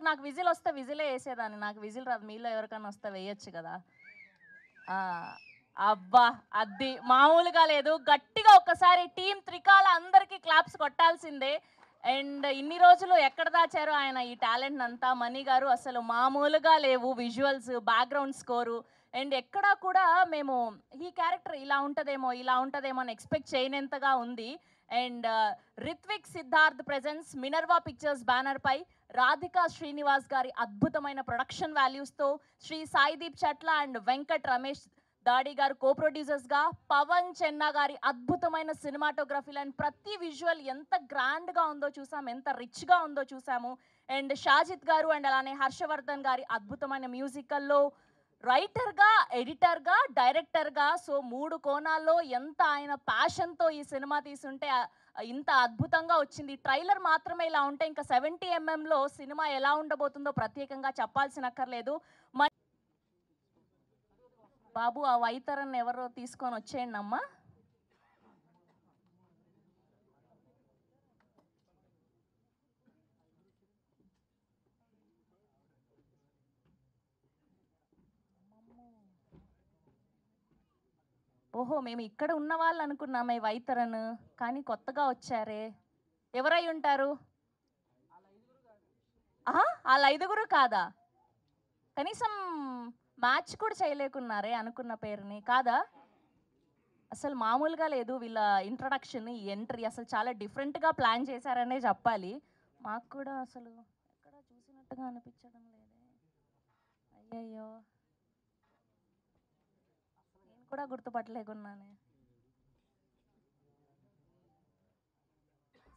నాకు విజిల్ వస్తే విజిలే వేసేదాన్ని. నాకు విజిల్ రాదు, మీలో ఎవరికైనా వస్తే వేయచ్చు కదా. అబ్బా అది మామూలుగా లేదు. గట్టిగా ఒక్కసారి టీం త్రికాల అందరికీ క్లాప్స్ కొట్టాల్సిందే. అండ్ ఇన్ని రోజులు ఎక్కడ దాచారో ఆయన ఈ టాలెంట్ అంతా. మణి గారు అసలు మామూలుగా లేవు, విజువల్స్, బ్యాక్గ్రౌండ్ స్కోరు. అండ్ ఎక్కడా కూడా మేము ఈ క్యారెక్టర్ ఇలా ఉంటుందేమో అని ఎక్స్పెక్ట్ చేయనంతగా ఉంది. And Ritvik Siddharth presents Minerva pictures banner పై రాధికా శ్రీనివాస్ గారి అద్భుతమైన ప్రొడక్షన్ వాల్యూస్తో శ్రీ సాయిదీప్ చట్ల అండ్ వెంకట్ రమేష్ దాడి గారు కో ప్రొడ్యూసర్స్గా, పవన్ చెన్నా గారి అద్భుతమైన సినిమాటోగ్రఫీలు అండ్ ప్రతి విజువల్ ఎంత గ్రాండ్గా ఉందో చూసాము, ఎంత రిచ్గా ఉందో చూసాము. అండ్ షాజిద్ గారు అండ్ అలానే హర్షవర్ధన్ గారి అద్భుతమైన మ్యూజికల్లో రైటర్గా, ఎడిటర్గా, డైరెక్టర్గా, సో 3 కోణాల్లో ఎంత ఆయన ప్యాషన్తో ఈ సినిమా తీసుంటే ఇంత అద్భుతంగా వచ్చింది. ట్రైలర్ మాత్రమే ఇలా ఉంటే ఇంకా 70mm సినిమా ఎలా ఉండబోతుందో ప్రత్యేకంగా చెప్పాల్సినక్కర్లేదు. బాబు ఆ వైతరన్ ఎవరో తీసుకొని వచ్చేయండి అమ్మా. ఓహో, మేము ఇక్కడ ఉన్న వాళ్ళు అనుకున్నామే వైతరన్, కానీ కొత్తగా వచ్చారే. ఎవరై ఉంటారు? వాళ్ళ 5గురు కాదా? కనీసం మ్యాచ్ కూడా చేయలేకున్నారే అనుకున్న పేరుని. కాదా? అసలు మామూలుగా లేదు వీళ్ళ ఇంట్రడక్షన్, ఈ ఎంట్రీ అసలు చాలా డిఫరెంట్గా ప్లాన్ చేశారనే చెప్పాలి. మాకు కూడా అసలు ఎక్కడ చూసినట్టుగా అనిపించడం లేదే. అయ్యయ్యో, నేను కూడా గుర్తుపట్టలేకున్నానే.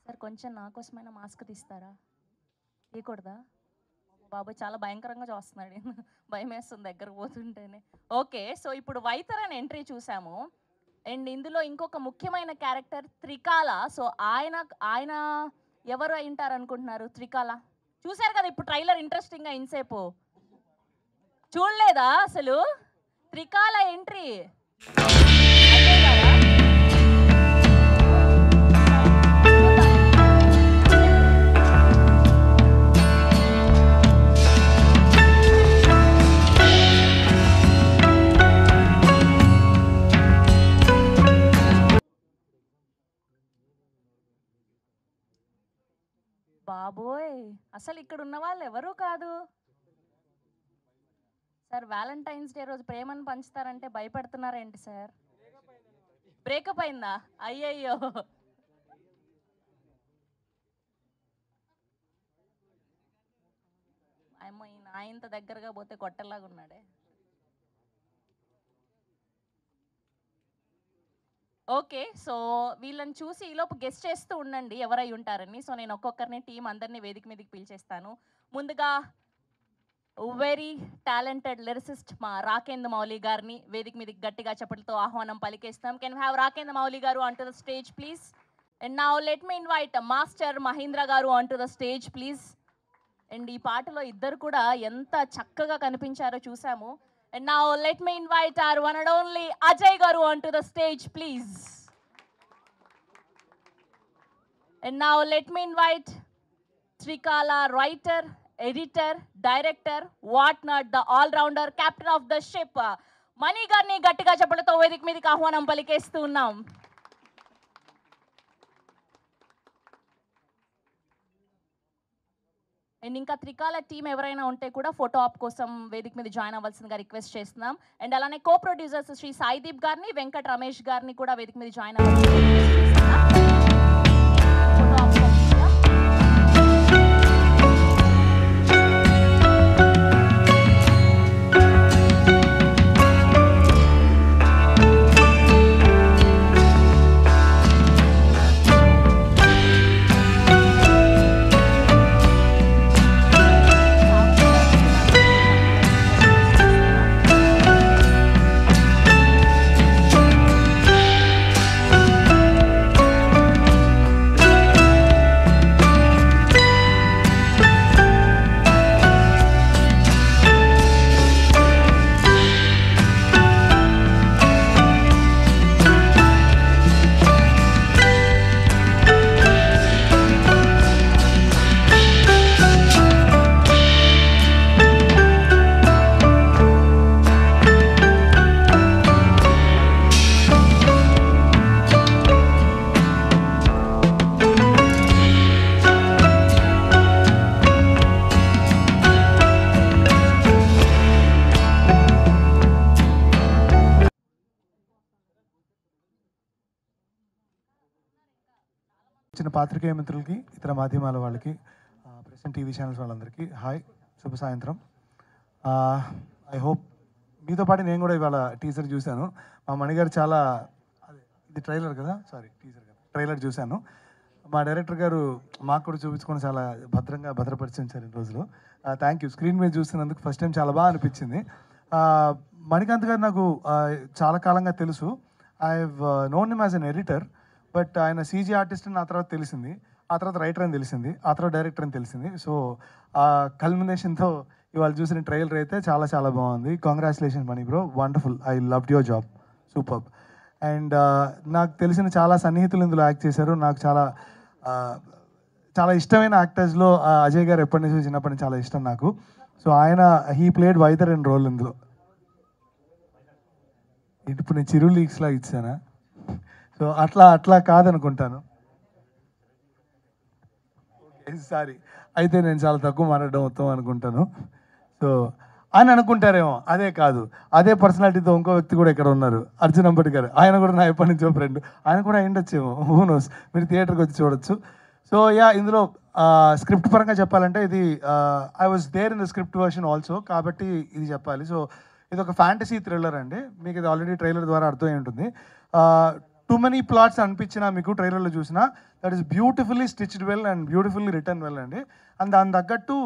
సార్ కొంచెం నా కోసమైనా మాస్క్ తీస్తారా? తీయకూడదా? బాబాయ్ చాలా భయంకరంగా చూస్తున్నాడు, భయం వేస్తుంది దగ్గరకు పోతుంటేనే. ఓకే, సో ఇప్పుడు వైతరన్ ఎంట్రీ చూసాము. అండ్ ఇందులో ఇంకొక ముఖ్యమైన క్యారెక్టర్ త్రికాల. సో ఆయన ఎవరు అయి ఉంటారు అనుకుంటున్నారు? త్రికాల చూశారు కదా ఇప్పుడు ట్రైలర్, ఇంట్రెస్టింగ్గా ఇన్సేపు చూడలేదా అసలు? త్రికాల ఎంట్రీ బాబోయ్, అసలు ఇక్కడ ఉన్న వాళ్ళు ఎవరూ కాదు సార్. వ్యాలంటైన్స్ డే రోజు ప్రేమను పంచుతారంటే భయపడుతున్నారేంటి సార్? బ్రేకప్ అయిందా? అయ్యయ్యో, అమ్మో ఈయన ఆయనతో దగ్గరగా పోతే కొట్టలాగా ఉన్నాడే. ఓకే, సో వీళ్ళని చూసి ఈలోపు గెస్ట్ చేస్తూ ఉండండి ఎవరై ఉంటారని. సో నేను ఒక్కొక్కరిని టీం అందరినీ వేదిక మీదకి పిలిచేస్తాను. ముందుగా వెరీ టాలెంటెడ్ లిరిసిస్ట్ మా రాకేంద్ర మౌలి గారిని వేదిక మీదకి గట్టిగా చప్పట్లతో ఆహ్వానం పలికేస్తాం. కెన్ హ్యావ్ రాకేంద్ర మౌలి గారు on to the stage please. And now let me invite master Mahendra గారు on to the stage please. And ఈ పాటలో ఇద్దరు కూడా ఎంత చక్కగా కనిపించారో చూసాము. And now let me invite our one and only Ajay Garu onto the stage, please. And now let me invite Trikala, writer, editor, director, whatnot, the all-rounder, captain of the ship. Mani Garni Gattiga Chapalato Vedik Midiki Ahvanam Palikestu unnam. And ఇంకా త్రికాల team ఎవరైనా ఉంటే కూడా photo op కోసం వేదిక మీద join అవ్వాల్సిందిగా request చేస్తున్నాం. And అలానే కో ప్రొడ్యూసర్స్ శ్రీ సాయిదీప్ గారిని, వెంకట్ రమేష్ గారిని కూడా వేదిక మీద జాయిన్ అవ్వాల్సిందిగా చిన్న పాత్రికేయ మిత్రులకి, ఇతర మాధ్యమాల వాళ్ళకి, ప్రెసెంట్ టీవీ ఛానల్స్ వాళ్ళందరికీ హాయ్, శుభ సాయంత్రం. ఐ హోప్ మీతో పాటు నేను కూడా ఇవాళ టీజర్ చూశాను. మా మణిగారు చాలా ఇది ట్రైలర్ కదా, సారీ టీజర్ కదా, ట్రైలర్ చూశాను. మా డైరెక్టర్ గారు మాకు కూడా చూపించుకొని చాలా భద్రపరిచి ఉంచారు ఈ రోజులో. Thank you. స్క్రీన్ మీద చూస్తున్నందుకు ఫస్ట్ టైం చాలా బాగా అనిపించింది. మణికాంత్ గారు నాకు చాలా కాలంగా తెలుసు. I have known him as an editor, but ఆయన సీజీ ఆర్టిస్ట్ అని ఆ తర్వాత తెలిసింది, ఆ తర్వాత రైటర్ అని తెలిసింది, ఆ తర్వాత డైరెక్టర్ అని తెలిసింది. సో ఆ కల్మినేషన్తో ఇవాళ చూసిన ట్రైలర్ అయితే చాలా చాలా బాగుంది. Congratulations Mani bro, wonderful. I loved your job, super. And నాకు తెలిసిన చాలా సన్నిహితులు ఇందులో యాక్ట్ చేశారు. నాకు చాలా ఇష్టమైన యాక్టర్స్లో అజయ్ గారు ఎప్పటి నుంచి చిన్నప్పటి నుంచి చాలా ఇష్టం నాకు. సో ఆయన హీ ప్లేడ్ వైదర్ అండ్ రోల్ ఇందులో. ఇప్పుడు నేను చిరు లీక్స్లా ఇచ్చానా? సో అట్లా కాదనుకుంటాను. సారీ, అయితే నేను చాలా తక్కువ మాట్లాడడం మొత్తం అనుకుంటాను. సో ఆయన అనుకుంటారేమో, అదే కాదు, అదే పర్సనాలిటీతో ఇంకో వ్యక్తి కూడా ఇక్కడ ఉన్నారు, అర్జున్ అంబటి గారు. ఆయన కూడా నా ఎప్పటి నుంచో ఫ్రెండ్, ఆయన కూడా అయిండొచ్చేమో, హూ నోస్. మీరు థియేటర్కి వచ్చి చూడొచ్చు. సో ఇందులో స్క్రిప్ట్ పరంగా చెప్పాలంటే ఇది I was there in the script version also, కాబట్టి ఇది చెప్పాలి. సో ఇది ఒక ఫ్యాంటసీ థ్రిల్లర్ అండి. మీకు ఇది ఆల్రెడీ ట్రైలర్ ద్వారా అర్థమై ఉంటుంది. టూ మెనీ ప్లాట్స్ అనిపించినా మీకు ట్రైలర్లో చూసినా, that is beautifully stitched well and beautifully written well అండి. అండ్ దాని తగ్గట్టు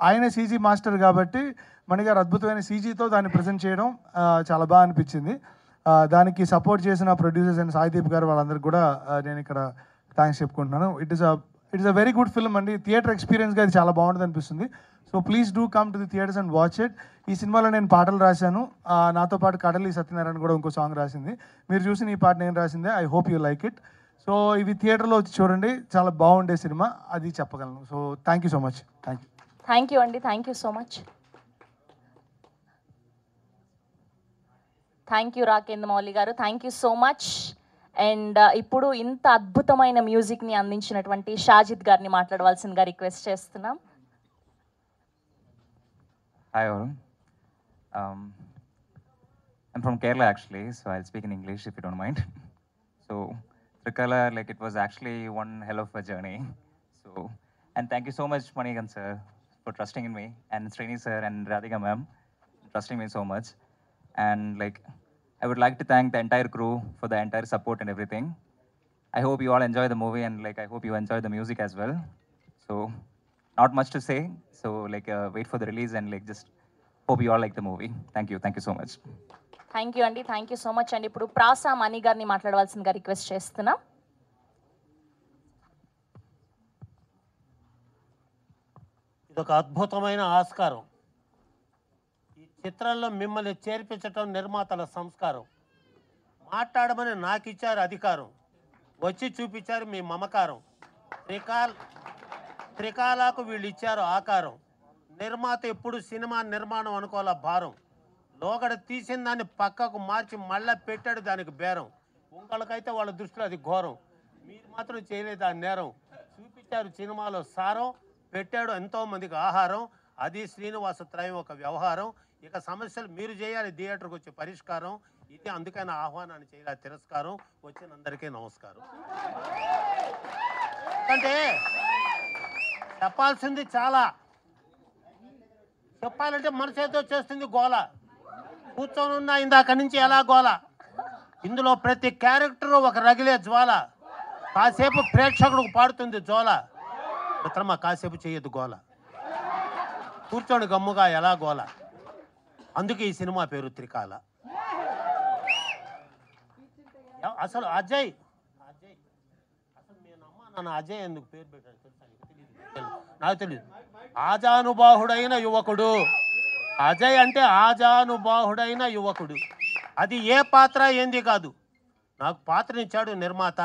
ఆయన సీజీ మాస్టర్ కాబట్టి మణిగారు అద్భుతమైన సీజీతో దాన్ని ప్రజెంట్ చేయడం చాలా బాగా అనిపించింది. దానికి సపోర్ట్ చేసిన ప్రొడ్యూసర్స్ అండ్ సాయిదీప్ గారు వాళ్ళందరికీ కూడా నేను ఇక్కడ థ్యాంక్స్ చెప్పుకుంటున్నాను. It is a very good film అండి. థియేటర్ ఎక్స్పీరియన్స్గా ఇది చాలా బాగుంటుంది అనిపిస్తుంది. So please do come to the theatres and watch it. ఈ సినిమాలో నేను పాటలు రాశాను. నాతో పాటు కడలి సత్యనారాయణ కూడా ఇంకో సాంగ్ రాసింది. మీరు చూసిన ఈ పాట నేను రాసిందే. I hope you like it. So ఇవి థియేటర్లో వచ్చి చూడండి, చాలా బాగుండే సినిమా, అది చెప్పగలను. So thank you so much. Thank you అండి, thank you so much. Thank you Rakendra Mouli గారు, thank you so much. And ఇప్పుడు ఇంత అద్భుతమైన మ్యూజిక్ని అందించినటువంటి షాజిద్ గారిని మాట్లాడవలసిందిగా రిక్వెస్ట్ చేస్తున్నాం. Hi all. I'm from Kerala actually, so I'll speak in English if you don't mind. So Trikala, like it was actually one hell of a journey. So, and thank you so much Manikant sir for trusting in me, and Srini sir and Radhika ma'am trusting me so much. And like I would like to thank the entire crew for the entire support and everything. I hope you all enjoy the movie, and like I hope you enjoy the music as well. So not much to say, so like wait for the release, and like just hope you all like the movie. Thank you so much. Thank you అండి, thank you so much. అండి ఇప్పుడు ప్రాసా మణి గారిని మాట్లాడవలసిందిగా request చేస్తున్నాం. ఇదొక అద్భుతమైన ఆస్కారం. ఈ చిత్రంలో మిమ్మల్ని చేర్పించటం నిర్మాతల సంస్కారం. మాట్లాడమని నాకు ఇచ్చారు అధికారం, వచ్చి చూపించారు మీ మమకారం. త్రికాలకు వీళ్ళు ఇచ్చారు ఆకారం. నిర్మాత ఎప్పుడు సినిమా నిర్మాణం అనుకోవాల భారం. లోగడ తీసిన దాన్ని పక్కకు మార్చి మళ్ళా పెట్టాడు దానికి బేరం. ఇంకొకళ్ళకైతే వాళ్ళ దృష్టిలో అది ఘోరం, మీరు మాత్రం చేయలేదు ఆ నేరం. చూపించారు సినిమాలో సారం, పెట్టాడు ఎంతోమందికి ఆహారం. అది శ్రీనివాస త్రయం ఒక వ్యవహారం. ఇక సమస్యలు మీరు చేయాలి థియేటర్కి వచ్చే పరిష్కారం. ఇది అందుకైనా ఆహ్వానాన్ని చేయాలి తిరస్కారం. వచ్చినందరికీ నమస్కారం. అంటే చెప్పాల్సింది చాలా, చెప్పాలంటే మనసు ఏదో చేస్తుంది గోల. కూర్చొని ఉన్నా ఇందాక నుంచి ఎలా గోల. ఇందులో ప్రతి క్యారెక్టరు ఒక రగిలే జ్వాల. కాసేపు ప్రేక్షకుడికి పాడుతుంది జోల. మిత్రమా కాసేపు చేయొద్దు గోల, కూర్చొని గమ్ముగా ఎలా గోల. అందుకే ఈ సినిమా పేరు త్రికాల. అసలు అజయ్ అసలు మీ అమ్మ నాన్న అజయ్ ఎందుకు పేరు పెట్టాడు తెలుసా? నాకు తెలియదు. ఆజానుబాహుడైన యువకుడు అజయ్ అంటే, ఆజానుబాహుడైన యువకుడు. అది ఏ పాత్ర ఏంది కాదు, నాకు పాత్రనిచ్చాడు నిర్మాత.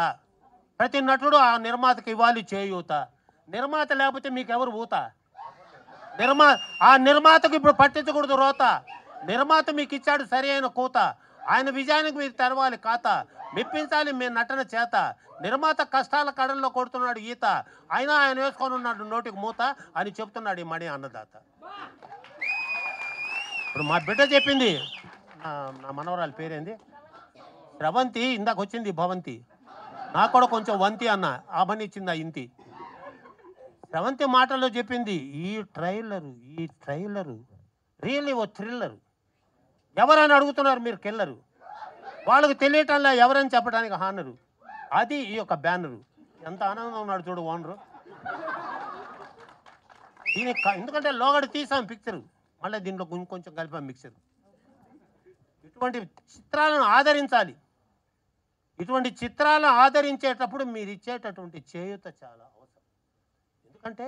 ప్రతి నటుడు ఆ నిర్మాతకి ఇవ్వాలి చేయూత. నిర్మాత లేకపోతే మీకు ఎవరు ఊత? ఆ నిర్మాతకు ఇప్పుడు పట్టించకూడదు రోత. నిర్మాత మీకు ఇచ్చాడు సరి అయిన కూత. ఆయన విజయానికి మీరు తెరవాలి ఖాతా. మెప్పించాలి మీ నటన చేత. నిర్మాత కష్టాల కడల్లో కొడుతున్నాడు ఈత, అయినా ఆయన వేసుకొని ఉన్నాడు నోటికి మూత అని చెప్తున్నాడు ఈ మణి అన్నదాత. ఇప్పుడు మా బిడ్డ చెప్పింది, నా మనవరాలి పేరేంది, స్రవంతి. ఇందాక వచ్చింది భవంతి. నాకు కూడా కొంచెం వంతి అన్న ఆ పని ఇచ్చింది ఆ ఇంతి. శ్రవంతి మాటల్లో చెప్పింది ఈ ట్రైలరు రియల్లీ ఓ థ్రిల్లరు. ఎవరైనా అడుగుతున్నారు మీరు కెల్లరు, వాళ్ళకి తెలియటంలా ఎవరని చెప్పడానికి హానరు. అది ఈ యొక్క బ్యానరు. ఎంత ఆనందంగా ఉన్నాడు చూడు ఓనరు. దీనికి ఎందుకంటే లోగడ తీసాం పిక్చరు, మళ్ళీ దీంట్లో ఇంకొంచెం కలిపాం మిక్చర్. ఇటువంటి చిత్రాలను ఆదరించాలి. ఇటువంటి చిత్రాలను ఆదరించేటప్పుడు మీరు ఇచ్చేటటువంటి చేయూత చాలా అవసరం. ఎందుకంటే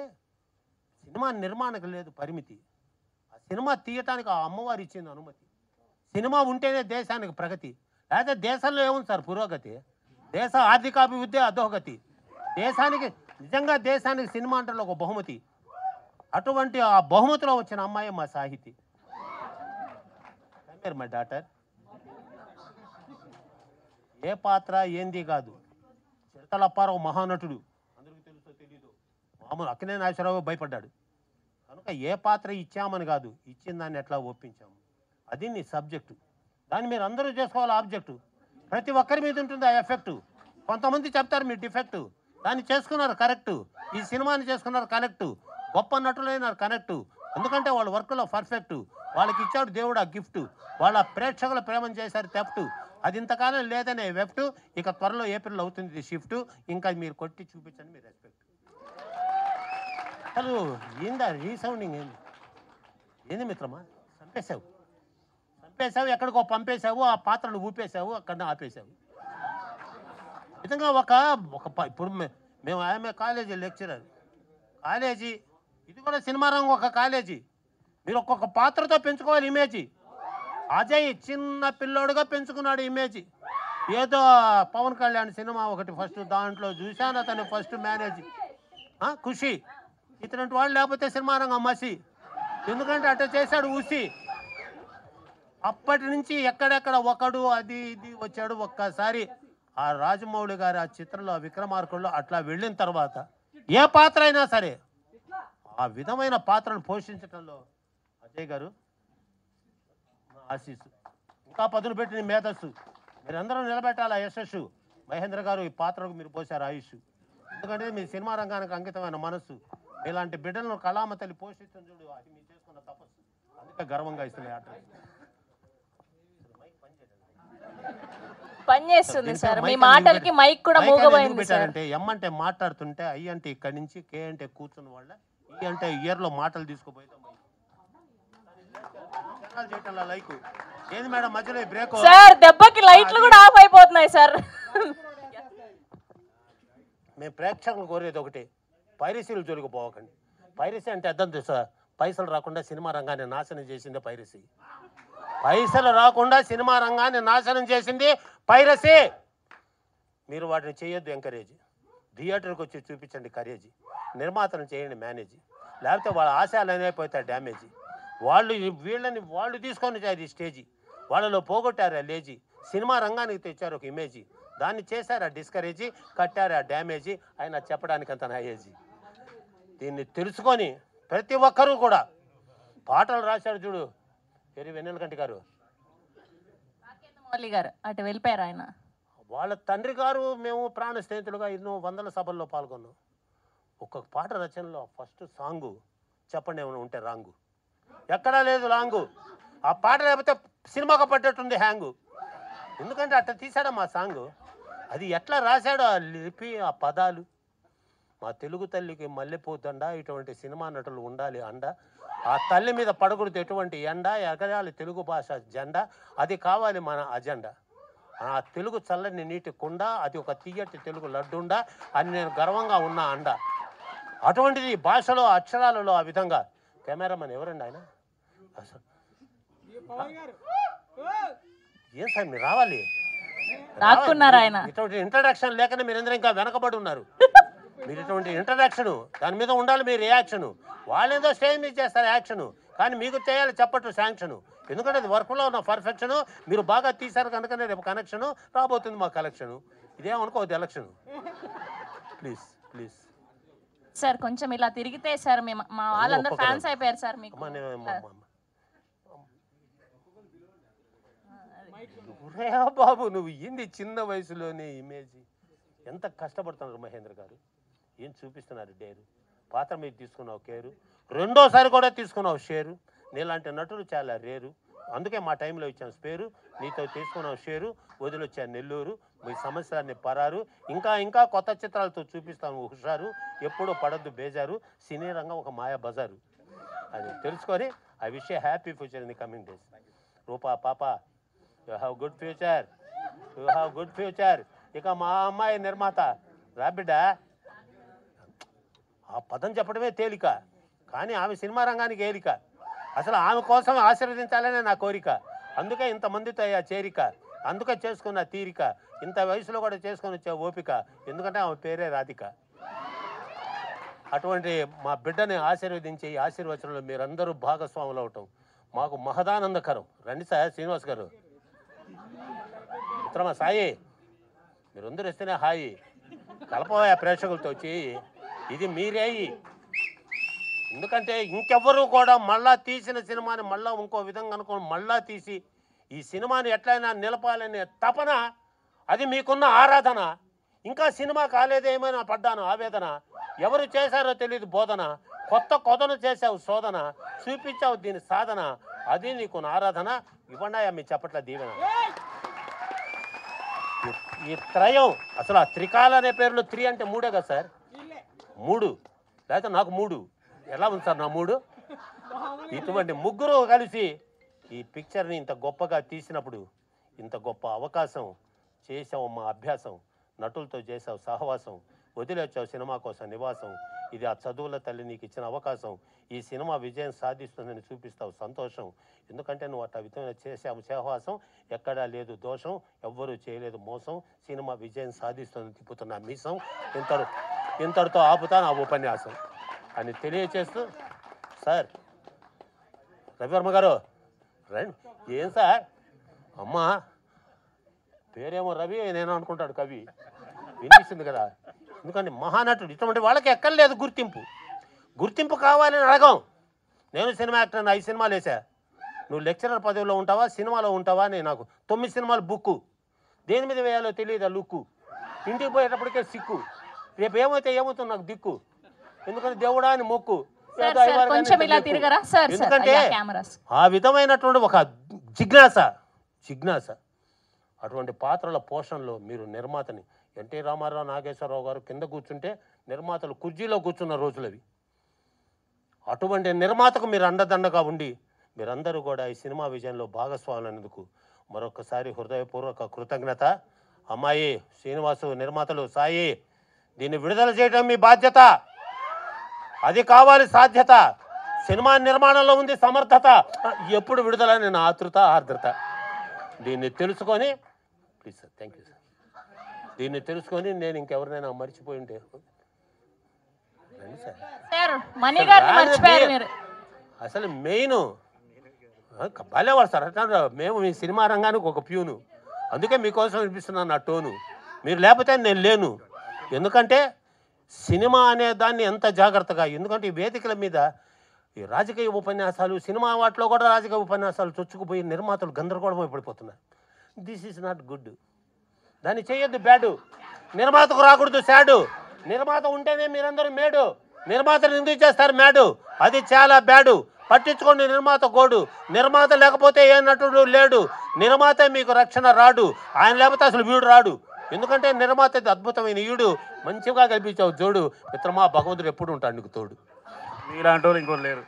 సినిమా నిర్మాణకు లేదు పరిమితి, ఆ సినిమా తీయటానికి ఆ అమ్మవారు ఇచ్చింది అనుమతి. సినిమా ఉంటేనే దేశానికి ప్రగతి, లేకపోతే దేశంలో ఏముంది సార్ పురోగతి? దేశ ఆర్థికాభివృద్ధి అధోగతి. నిజంగా దేశానికి సినిమా అంటే ఒక బహుమతి. అటువంటి ఆ బహుమతిలో వచ్చిన అమ్మాయి మా సాహితి. My daughter. ఏ పాత్ర ఏంది కాదు, చిరతల అప్పారావు మహానటుడు, అందరికీ తెలుసో తెలీదు. మామూలు అక్కినే నాగేశ్వరరావు భయపడ్డాడు కనుక ఏ పాత్ర ఇచ్చామని కాదు, ఇచ్చిన దాన్ని ఎట్లా ఒప్పించాము, అది నీ సబ్జెక్టు. దాన్ని మీరు అందరూ చేసుకోవాలి ఆబ్జెక్టు. ప్రతి ఒక్కరి మీద ఉంటుంది ఆ ఎఫెక్టు. కొంతమంది చెప్తారు మీరు డిఫెక్టు, దాన్ని చేసుకున్నారు కరెక్టు. ఈ సినిమాని చేసుకున్నారు కరెక్టు. గొప్ప నటులైనారు కనెక్టు, ఎందుకంటే వాళ్ళ వర్క్లో పర్ఫెక్టు. వాళ్ళకి ఇచ్చాడు దేవుడు ఆ గిఫ్ట్. వాళ్ళ ప్రేక్షకుల ప్రేమను చేశారు తెఫ్ట్. అది ఇంతకాలం లేదనే వెఫ్ట్. ఇక త్వరలో ఏప్రిల్ అవుతుంది షిఫ్ట్. ఇంకా మీరు కొట్టి చూపించండి మీ రెస్పెక్ట్. అసలు ఏందా రీసౌండింగ్ ఏంది మిత్రమా? చంపేశావు, ఎక్కడికో పంపేశావు, ఆ పాత్రను ఊపేశావు, అక్కడ ఆపేశావు. నిజంగా ఇప్పుడు మేము ఆమె కాలేజీ లెక్చరర్, కాలేజీ ఇది కూడా సినిమా రంగం ఒక కాలేజీ. మీరు ఒక్కొక్క పాత్రతో పెంచుకోవాలి ఇమేజీ. అజయ్ చిన్న పిల్లోడుగా పెంచుకున్నాడు ఇమేజీ. ఏదో పవన్ కళ్యాణ్ సినిమా ఒకటి ఫస్ట్ దాంట్లో చూశాను అతను ఫస్ట్ మేనేజ్ ఖుషి. ఇతని వాళ్ళు లేకపోతే సినిమా రంగం మసి, ఎందుకంటే అట్లా చేశాడు ఊసి. అప్పటి నుంచి ఎక్కడెక్కడ ఒకడు అది ఇది వచ్చాడు. ఒక్కసారి ఆ రాజమౌళి గారి ఆ చిత్రంలో విక్రమార్కుల్లో అట్లా వెళ్ళిన తర్వాత ఏ పాత్ర అయినా సరే ఆ విధమైన పాత్రను పోషించడంలో అజయ్ గారు ఆశీస్సు, ఇంకా పదును పెట్టిన మేధస్సు. మీరందరూ నిలబెట్టాలి ఆ యశస్సు. మహేంద్ర గారు ఈ పాత్రకు మీరు పోశారు ఆయుష్. ఎందుకంటే మీ సినిమా రంగానికి అంకితమైన మనస్సు. ఇలాంటి బిడ్డలను కళామ తల్లి పోషించడం చూడు, అది మీరు చేసుకున్న తపస్సు. అందుకే గర్వంగా ఇస్తున్నాయి ఆట. పనిచేస్తుంది సార్, మీ మాటలకి మైక్ కూడా మూగబోయింది సార్. అంటే ఎం అంటే మాట్లాడుతుంటే, ఐ అంటే ఇక్కడి నుంచి, కే అంటే కూర్చున్న వాళ్ళ, ఈ అంటే ఇయర్ లో మాటలు తీసుకుపోయితే లైక్ ఏంది మేడం మధ్యలో బ్రేక్ సార్? దెబ్బకి లైట్లు కూడా ఆఫ్ అయిపోతున్నాయి సార్. మేము ప్రేక్షకులు కోరేది ఒకటి, పైరసీలు జోలికి పోవకండి. పైరసీ అంటే అర్థం తెలుసా? పైసలు రాకుండా సినిమా రంగాన్ని నాశనం చేసిందే పైరసీ. పైసలు రాకుండా సినిమా రంగాన్ని నాశనం చేసింది పైరసీ. మీరు వాటిని చేయొద్దు ఎంకరేజ్. థియేటర్కి వచ్చి చూపించండి కరేజీ. నిర్మాతను చేయండి మేనేజ్. లేకపోతే వాళ్ళ ఆశయాలు అనేపోతాయి డ్యామేజీ. వాళ్ళు తీసుకొని అది స్టేజీ. వాళ్ళలో పోగొట్టారు ఆ లేజీ. సినిమా రంగానికి తెచ్చారు ఒక ఇమేజీ. దాన్ని చేశారు ఆ డిస్కరేజీ, కట్టారు ఆ డ్యామేజీ. ఆయన చెప్పడానికి అంత నాయేజీ. దీన్ని తెలుసుకొని ప్రతి ఒక్కరూ కూడా పాటలు రాశాడు చూడు వెన్నెలకంటి గారు, మౌలి గారు అటు వెళ్ళిపోయారు. ఆయన వాళ్ళ తండ్రి గారు మేము ప్రాణ స్నేహితులుగా ఎన్నో వందల సభల్లో పాల్గొన్నాం. ఒక్కొక్క పాట రచనలో ఫస్ట్ సాంగు చెప్పండి ఏమైనా ఉంటే రాంగు, ఎక్కడా లేదు లాంగు. ఆ పాట లేకపోతే సినిమాకు పట్టేట్టుంది హ్యాంగు. ఎందుకంటే అట్లా తీసాడు మా సాంగు. అది ఎట్లా రాశాడో ఆ లిపి, ఆ పదాలు. మా తెలుగు తల్లికి మల్లెపోతండ, ఇటువంటి సినిమా నటులు ఉండాలి అండ. ఆ తల్లి మీద పడకూడదు ఎటువంటి ఎండ, ఎగరాలి తెలుగు భాష జెండా, అది కావాలి మన అజెండా. ఆ తెలుగు చల్లని నీటి కుండ, అది ఒక తీయటి తెలుగు లడ్డుండ అని నేను గర్వంగా ఉన్నా అండ. అటువంటిది భాషలో అక్షరాలలో ఆ విధంగా. కెమెరామెన్ ఎవరండి ఆయన? ఏం సార్ మీరు రావాలి. ఇటువంటి ఇంట్రడక్షన్ లేకనే మీరందరూ ఇంకా వెనకబడి ఉన్నారు. మీరు ఇటువంటి ఇంట్రడక్షన్ దాని మీద ఉండాలి మీ రియాక్షను. వాళ్ళేదో స్టేజ్ మీద చేస్తారు యాక్షను, కానీ మీకు చేయాలి చెప్పట్టు శాంక్షను. ఎందుకంటే అది వర్క్లో ఉన్న పర్ఫెక్షను. మీరు బాగా తీశారు కనుకనే రేపు కనెక్షను రాబోతుంది మా కలెక్షను. ఇదేమనుకోవద్దు ఎలక్షను. ప్లీజ్ ప్లీజ్ సార్ కొంచెం ఇలా తిరిగితే సార్ మా వాళ్ళందరూ ఫ్యాన్స్ అయిపోయారు సార్ మీకు. బాబు నువ్వు ఏంది చిన్న వయసులోనే ఇమేజ్ ఎంత కష్టపడుతున్నారు మహేంద్ర గారు, ఏం చూపిస్తున్నారు డేరు. పాత్ర మీద తీసుకున్నావు కేరు, రెండోసారి కూడా తీసుకున్నావు షేరు. నీలాంటి నటులు చాలా రేరు, అందుకే మా టైంలో ఇచ్చాను స్పేరు. నీతో తీసుకున్నావు షేరు, వదిలొచ్చాను నెల్లూరు. మీ సమస్యలన్నీ పరారు, ఇంకా ఇంకా కొత్త చిత్రాలతో చూపిస్తాను హుషారు. ఎప్పుడూ పడద్దు బేజారు, సినీ రంగం ఒక మాయా బజారు అని తెలుసుకొని I wish a happy future in the coming days. Roopa పాప, you have good future, you have good future. ఇక మా అమ్మాయి నిర్మాత రాబిడ్డ, ఆ పదం చెప్పడమే తేలిక, కానీ ఆమె సినిమా రంగానికి ఏలిక. అసలు ఆమె కోసం ఆశీర్వదించాలనే నా కోరిక, అందుకే ఇంతమందితో అయ్యా చేరిక, అందుకే చేసుకున్న తీరిక, ఇంత వయసులో కూడా చేసుకొని వచ్చే ఓపిక, ఎందుకంటే ఆమె పేరే రాధిక. అటువంటి మా బిడ్డని ఆశీర్వదించి ఈ ఆశీర్వచనంలో మీరందరూ భాగస్వాములు అవటం మాకు మహదానందకరం. రండి సార్ శ్రీనివాస్ గారు, మిత్రమా సాయి, మీరందరూ ఇస్తేనే హాయి, కలపవా ప్రేక్షకులతో వచ్చి, ఇది మీరేయి. ఎందుకంటే ఇంకెవ్వరూ కూడా మళ్ళా తీసిన సినిమాని మళ్ళా ఇంకో విధంగా అనుకోని మళ్ళా తీసి ఈ సినిమాని ఎట్లయినా నిలపాలనే తపన, అది మీకున్న ఆరాధన. ఇంకా సినిమా కాలేదేమైనా పడ్డాను ఆవేదన, ఎవరు చేశారో తెలియదు బోధన, కొత్త కొదను చేసావు శోధన, చూపించావు దీని సాధన, అది నీకు ఆరాధన. ఇవ్వండి మీ చెప్పట్ల దీవెన. ఈ త్రయం అసలు ఆ త్రికాల అనే పేరులో 3 అంటే 3 కదా సార్, 3 లేకపోతే నాకు 3 ఎలా ఉంది సార్ నా 3? ఇటువంటి ముగ్గురు కలిసి ఈ పిక్చర్ని ఇంత గొప్పగా తీసినప్పుడు, ఇంత గొప్ప అవకాశం చేసావు, మా అభ్యాసం నటులతో చేసావు సహవాసం, వదిలేచ్చావు సినిమా కోసం నివాసం, ఇది ఆ చదువుల తల్లి నీకు ఇచ్చిన అవకాశం. ఈ సినిమా విజయం సాధిస్తుందని చూపిస్తావు సంతోషం, ఎందుకంటే నువ్వు అట్లా విధంగా చేసావు సహవాసం, ఎక్కడా లేదు దోషం, ఎవ్వరూ చేయలేదు మోసం, సినిమా విజయం సాధిస్తుందని తిప్పుతున్నా మీసం, ఇంతటితో ఆపుతా నా ఉపన్యాసం అని తెలియచేస్తూ, సార్ రవివర్మ గారు రండి. ఏం సార్, అమ్మా పేరేమో రవి, నేను అనుకుంటాడు కవి, వినిపిస్తుంది కదా. ఎందుకంటే మహానటుడు, ఇటువంటి వాళ్ళకి ఎక్కర్లేదు గుర్తింపు కావాలని అడగం. నేను సినిమా యాక్టర్, 5 సినిమాలు వేసా, నువ్వు లెక్చరర్ పదవిలో ఉంటావా సినిమాలో ఉంటావా అని నాకు 9 సినిమాలు బుక్కు, దేని మీద వేయాలో తెలియదు లుక్కు, ఇంటికి పోయేటప్పటికే సిక్కు, రేపు ఏమవుతుంది నాకు దిక్కు, ఎందుకంటే దేవుడా అని మొక్కు. ఎందుకంటే ఆ విధమైనటువంటి ఒక జిజ్ఞాస అటువంటి పాత్రల పోషణలో మీరు నిర్మాతని, ఎన్టీ రామారావు నాగేశ్వరరావు గారు కింద కూర్చుంటే నిర్మాతలు కుర్చీలో కూర్చున్న రోజులవి. అటువంటి నిర్మాతకు మీరు అండదండగా ఉండి మీరందరూ కూడా ఈ సినిమా విజయంలో భాగస్వాములైనందుకు మరొకసారి హృదయపూర్వక కృతజ్ఞత. అమ్మాయి శ్రీనివాసు, నిర్మాతలు సాయి, దీన్ని విడుదల చేయడం మీ బాధ్యత, అది కావాలి సాధ్యత. సినిమా నిర్మాణంలో ఉంది సమర్థత, ఎప్పుడు విడుదల నేను ఆర్ద్రత. దీన్ని తెలుసుకొని please sir, thank you sir, దీన్ని తెలుసుకొని నేను ఇంకెవరినైనా మర్చిపోయి ఉంటే అసలు మెయిన్ భలేవాడు సార్ అంటారు, మేము మీ సినిమా రంగానికి ఒక ప్యూను, అందుకే మీకోసం వినిపిస్తున్నాను నా టోను, మీరు లేకపోతే నేను లేను. ఎందుకంటే సినిమా అనే దాన్ని ఎంత జాగ్రత్తగా, ఎందుకంటే ఈ వేదికల మీద ఈ రాజకీయ ఉపన్యాసాలు, సినిమా వాటిలో కూడా రాజకీయ ఉపన్యాసాలు చొచ్చుకుపోయి నిర్మాతలు గందరగోళం పడిపోతున్నారు. దిస్ ఈజ్ నాట్ గుడ్, దాన్ని చేయొద్దు బ్యాడు, నిర్మాతకు రాకూడదు శాడు, నిర్మాత ఉంటేనే మీరందరూ మేడు, నిర్మాతను ఎందుకు చేస్తారు మేడు, అది చాలా బ్యాడు. పట్టించుకోండి నిర్మాత గోడు, నిర్మాత లేకపోతే ఏ నటుడు లేడు, నిర్మాత మీకు రక్షణ రాడు, ఆయన లేకపోతే అసలు వీడు రాడు. ఎందుకంటే నిర్మాత అద్భుతమైన ఈడు, మంచిగా కల్పించావు జోడు, మిత్రమా భగవంతుడు ఎప్పుడు ఉంటాడు నీకు తోడు, మీలాంటి వాళ్ళు ఇంకోటి లేరు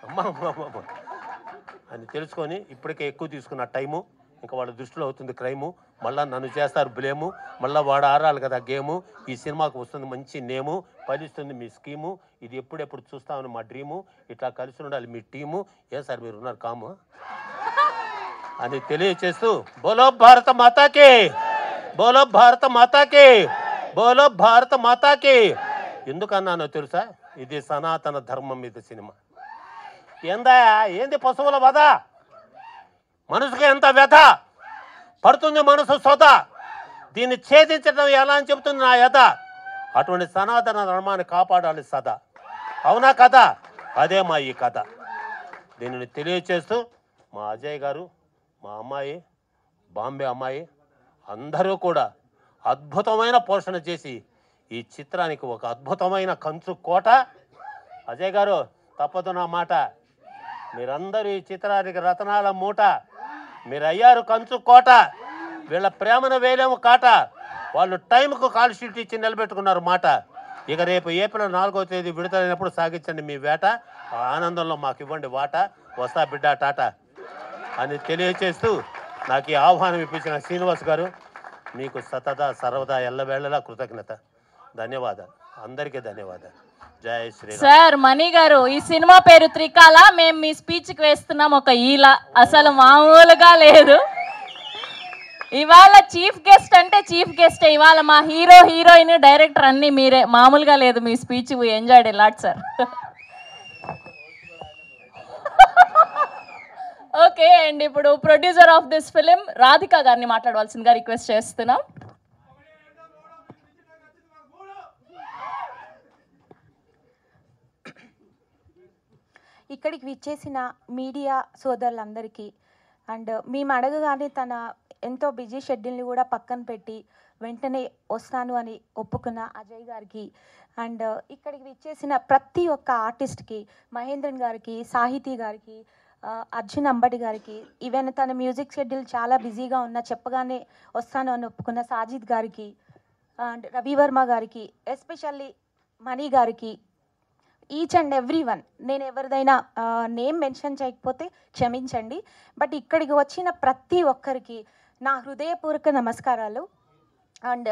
అని తెలుసుకొని ఇప్పటికే ఎక్కువ తీసుకున్న టైము, ఇంకా వాళ్ళ దృష్టిలో అవుతుంది క్రైము, మళ్ళీ నన్ను చేస్తారు బ్లేము, మళ్ళీ వాడు ఆడాలి కదా గేము, ఈ సినిమాకు వస్తుంది మంచి నేము, ఫలిస్తుంది మీ స్కీము, ఇది ఎప్పుడెప్పుడు చూస్తామని మా డ్రీము, ఇట్లా కలిసి ఉండాలి మీ టీము. ఏం సార్ మీరు ఉన్నారు కాము అని తెలియచేస్తూ, బోలో భారత మాతాకి, బోలో భారత మాతాకి, బోలో భారత మాతాకి. ఎందుకన్నానో తెలుసా, ఇది సనాతన ధర్మం మీద సినిమా. ఏంది పశువుల వధ, మనసుకు ఎంత వ్యధ పడుతుంది మనసు సొద, దీన్ని ఛేదించడం ఎలా అని చెబుతుంది నా యథ. అటువంటి సనాతన ధర్మాన్ని కాపాడాలి సదా, అవునా కదా, అదే మా ఈ కథ. దీనిని తెలియచేస్తూ మా అజయ్ గారు, మా అమ్మాయి బాంబే అమ్మాయి అందరూ కూడా అద్భుతమైన పోషణ చేసి ఈ చిత్రానికి ఒక అద్భుతమైన కంచు కోట. అజయ్ గారు తప్పదు నా మాట, మీరందరూ ఈ చిత్రానికి రతనాల మూట. మీరు అయ్యారు కంచు కోట, వీళ్ళ ప్రేమను వేలేము కాట. వాళ్ళు టైంకు కాల్ షీట్ ఇచ్చి నిలబెట్టుకున్నారు మాట. ఇక రేపు ఏప్రిల్ 4వ తేదీ విడుదలైనప్పుడు సాగించండి మీ వేట. ఆ ఆనందంలో మాకు ఇవ్వండి వాట. వస్తా బిడ్డ టాటా అని తెలియచేస్తూ నాకు ఈ ఆహ్వానం ఇప్పించిన శ్రీనివాస్ గారు మీకు సతదా సర్వదా ఎల్లవేళలా కృతజ్ఞత. ధన్యవాదాలు, అందరికీ ధన్యవాదాలు. జై శ్రీరామ్. సార్ మణి గారు, ఈ సినిమా పేరు త్రికాల. మేము మీ స్పీచ్కి వేస్తున్నాం ఒక ఈల, అసలు మామూలుగా లేదు. ఇవాళ చీఫ్ గెస్ట్ అంటే చీఫ్ గెస్ట్. ఇవాళ మా హీరో హీరోయిన్ డైరెక్టర్ అన్నీ మీరే, మామూలుగా లేదు మీ speech. Enjoyed a lot sir. Okay, and ఇప్పుడు producer of this film Radhika గారిని మాట్లాడవలసిందిగా రిక్వెస్ట్ చేస్తున్నాం. ఇక్కడికి విచ్చేసిన మీడియా సోదరులందరికీ అండ్ మేము అడగగానే తన ఎంతో బిజీ షెడ్యూల్ని కూడా పక్కన పెట్టి వెంటనే వస్తాను అని ఒప్పుకున్న అజయ్ గారికి అండ్ ఇక్కడికి విచ్చేసిన ప్రతి ఒక్క ఆర్టిస్ట్కి, మహేంద్రన్ గారికి, సాహితీ గారికి, అర్జున్ అంబటి గారికి, ఈవెన్ తన మ్యూజిక్ షెడ్యూల్ చాలా బిజీగా ఉన్న చెప్పగానే వస్తాను అని ఒప్పుకున్న సాజిద్ గారికి అండ్ రవివర్మ గారికి, ఎస్పెషల్లీ మణి గారికి, ఈచ్ అండ్ ఎవ్రీ వన్. నేను ఎవరిదైనా నేమ్ మెన్షన్ చేయకపోతే క్షమించండి. బట్ ఇక్కడికి వచ్చిన ప్రతి ఒక్కరికి నా హృదయపూర్వక నమస్కారాలు. అండ్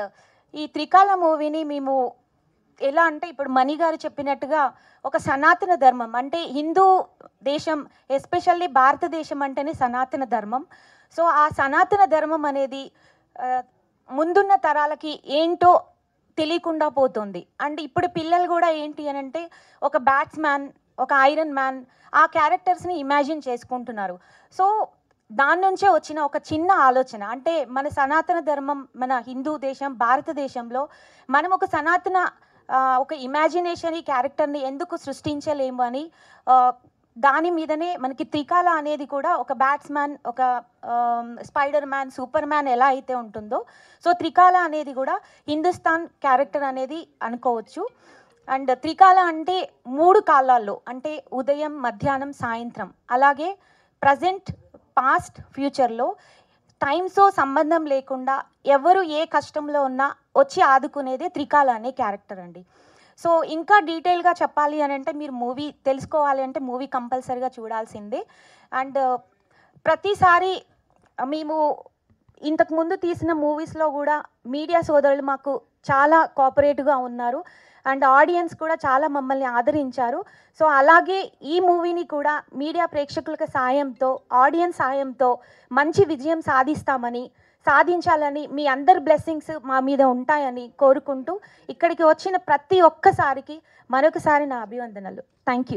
ఈ త్రికాల మూవీని మేము ఎలా అంటే, ఇప్పుడు మణి గారు చెప్పినట్టుగా ఒక సనాతన ధర్మం అంటే హిందూ దేశం, ఎస్పెషల్లీ భారతదేశం అంటేనే సనాతన ధర్మం. సో ఆ సనాతన ధర్మం అనేది ముందున్న తరాలకి ఏంటో తెలియకుండా పోతుంది. అండ్ ఇప్పుడు పిల్లలు కూడా ఏంటి అని అంటే ఒక బ్యాట్స్మ్యాన్, ఒక ఐరన్ మ్యాన్, ఆ క్యారెక్టర్స్ని ఇమాజిన్ చేసుకుంటున్నారు. సో దాని నుంచే వచ్చిన ఒక చిన్న ఆలోచన అంటే మన సనాతన ధర్మం, మన హిందూ దేశం, భారతదేశంలో మనం ఒక సనాతన ఒక ఇమాజినేషన్ ఈ క్యారెక్టర్ని ఎందుకు సృష్టించలేము అని దాని మీదనే మనకి త్రికాల అనేది కూడా ఒక బ్యాట్స్మ్యాన్, ఒక స్పైడర్ మ్యాన్, సూపర్ మ్యాన్ ఎలా అయితే ఉంటుందో, సో త్రికాల అనేది కూడా హిందుస్థాన్ క్యారెక్టర్ అనేది అనుకోవచ్చు. అండ్ త్రికాల అంటే 3 కాలాల్లో అంటే ఉదయం, మధ్యాహ్నం, సాయంత్రం, అలాగే ప్రజెంట్, పాస్ట్, ఫ్యూచర్లో టైమ్స్తో సంబంధం లేకుండా ఎవరు ఏ కష్టంలో ఉన్నా వచ్చి ఆదుకునేదే త్రికాల అనే క్యారెక్టర్ అండి. సో ఇంకా డీటెయిల్గా చెప్పాలి అని అంటే మీరు మూవీ తెలుసుకోవాలి అంటే మూవీ కంపల్సరీగా చూడాల్సిందే. అండ్ ప్రతిసారి మేము ఇంతకుముందు తీసిన మూవీస్లో కూడా మీడియా సోదరులు మాకు చాలా కోఆపరేటివ్గా ఉన్నారు అండ్ ఆడియన్స్ కూడా చాలా మమ్మల్ని ఆదరించారు. సో అలాగే ఈ మూవీని కూడా మీడియా ప్రేక్షకుల సాయంతో, ఆడియన్స్ సాయంతో మంచి విజయం సాధించాలని మీ అందరి బ్లెస్సింగ్స్ మా మీద ఉంటాయని కోరుకుంటూ ఇక్కడికి వచ్చిన ప్రతి ఒక్కసారికి మరొకసారి నా అభివందనలు. థ్యాంక్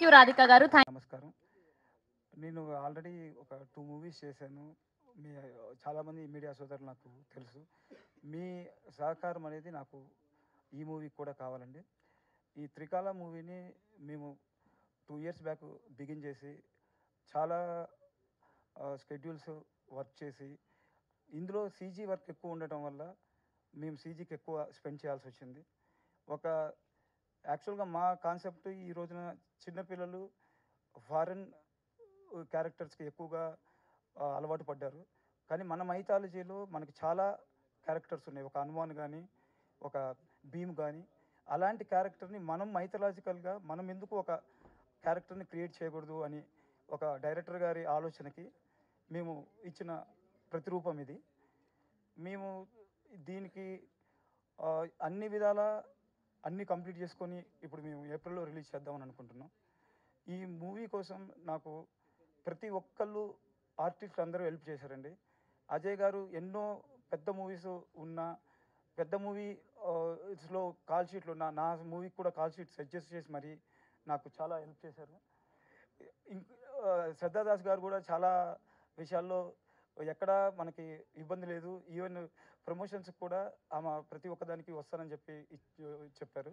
యూ రాధిక గారు. నమస్కారం. నేను ఆల్రెడీ ఒక 2 మూవీస్ చేశాను. మీ చాలామంది మీడియా సోదరులు నాకు తెలుసు. మీ సహకారం అనేది నాకు ఈ మూవీకి కూడా కావాలండి. ఈ త్రికాల మూవీని మేము 2 ఇయర్స్ బ్యాక్ బిగిన్ చేసి చాలా స్కెడ్యూల్స్ వర్క్ చేసి, ఇందులో సీజీ వర్క్ ఎక్కువ ఉండటం వల్ల మేము సీజీకి ఎక్కువ స్పెండ్ చేయాల్సి వచ్చింది. యాక్చువల్గా మా కాన్సెప్ట్ ఈ రోజున చిన్నపిల్లలు ఫారెన్ క్యారెక్టర్స్కి ఎక్కువగా అలవాటు పడ్డారు. కానీ మన మైథాలజీలో మనకి చాలా క్యారెక్టర్స్ ఉన్నాయి. ఒక హనుమాన్ కానీ, ఒక భీమ్ కానీ, అలాంటి క్యారెక్టర్ని మనం మైథలాజికల్గా మనం ఎందుకు ఒక క్యారెక్టర్ని క్రియేట్ చేయకూడదు అని ఒక డైరెక్టర్ గారి ఆలోచనకి మేము ఇచ్చిన ప్రతిరూపం ఇది. మేము దీనికి అన్ని విధాల అన్నీ కంప్లీట్ చేసుకొని ఇప్పుడు మేము ఏప్రిల్లో రిలీజ్ చేద్దామని అనుకుంటున్నాం. ఈ మూవీ కోసం నాకు ప్రతి ఒక్కళ్ళు ఆర్టిస్టులు అందరూ హెల్ప్ చేశారండి. అజయ్ గారు ఎన్నో పెద్ద మూవీస్ ఉన్న పెద్ద మూవీస్లో కాల్ షీట్లు ఉన్న నా మూవీకి కూడా కాల్ షీట్ సజెస్ట్ చేసి మరి నాకు చాలా హెల్ప్ చేశారు. శ్రద్ధాదాస్ గారు కూడా చాలా విషయాల్లో ఎక్కడ మనకి ఇబ్బంది లేదు. ఈవెన్ ప్రమోషన్స్కి కూడా ఆమె ప్రతి ఒక్కదానికి వస్తానని చెప్పారు.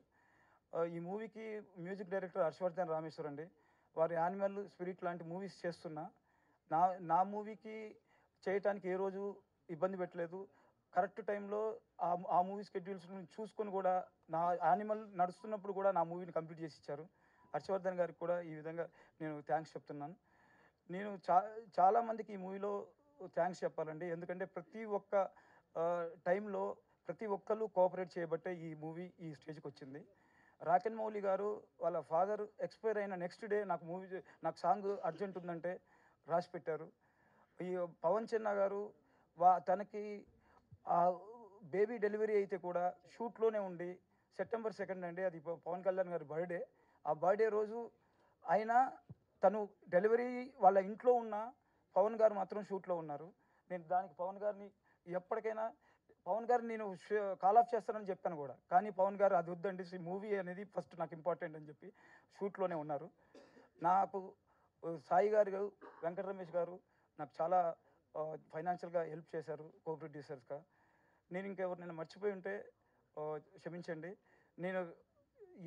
ఈ మూవీకి మ్యూజిక్ డైరెక్టర్ హర్షవర్ధన్ రామేశ్వర్ అండి. వారు యానిమల్, స్పిరిట్ లాంటి మూవీస్ చేస్తున్నా నా మూవీకి చేయటానికి ఏ రోజు ఇబ్బంది పెట్టలేదు. కరెక్ట్ టైంలో ఆ మూవీ స్కెడ్యూల్స్ చూసుకొని కూడా నా యానిమల్ నడుస్తున్నప్పుడు కూడా నా మూవీని కంప్లీట్ చేసి ఇచ్చారు. హర్షవర్ధన్ గారికి కూడా ఈ విధంగా నేను థ్యాంక్స్ చెప్తున్నాను. నేను చాలామందికి ఈ మూవీలో థ్యాంక్స్ చెప్పాలండి. ఎందుకంటే ప్రతి ఒక్క టైంలో ప్రతి ఒక్కరు కోఆపరేట్ చేయబట్టే ఈ మూవీ ఈ స్టేజ్కి వచ్చింది. రాకెన్ మౌలి గారు వాళ్ళ ఫాదర్ ఎక్స్పైర్ అయిన నెక్స్ట్ డే నాకు సాంగ్ అర్జెంట్ ఉందంటే రాసి పెట్టారు. ఈ పవన్ చెన్నా గారు తనకి బేబీ డెలివరీ అయితే కూడా షూట్లోనే ఉండి సెప్టెంబర్ 2 అండి, అది పవన్ కళ్యాణ్ గారి బర్త్డే. ఆ బర్త్డే రోజు అయినా తను డెలివరీ వాళ్ళ ఇంట్లో ఉన్న పవన్ గారు మాత్రం షూట్లో ఉన్నారు. నేను దానికి పవన్ గారిని ఎప్పటికైనా పవన్ గారు నేను కాల్ ఆఫ్ చేస్తానని చెప్పాను కూడా, కానీ పవన్ గారు అది వద్దండి, మూవీ అనేది ఫస్ట్ నాకు ఇంపార్టెంట్ అని చెప్పి షూట్లోనే ఉన్నారు. నాకు సాయి గారు, వెంకట రమేష్ గారు నాకు చాలా ఫైనాన్షియల్గా హెల్ప్ చేశారు కో ప్రొడ్యూసర్స్గా. నేను ఇంకెవరినైనా మర్చిపోయి ఉంటే క్షమించండి. నేను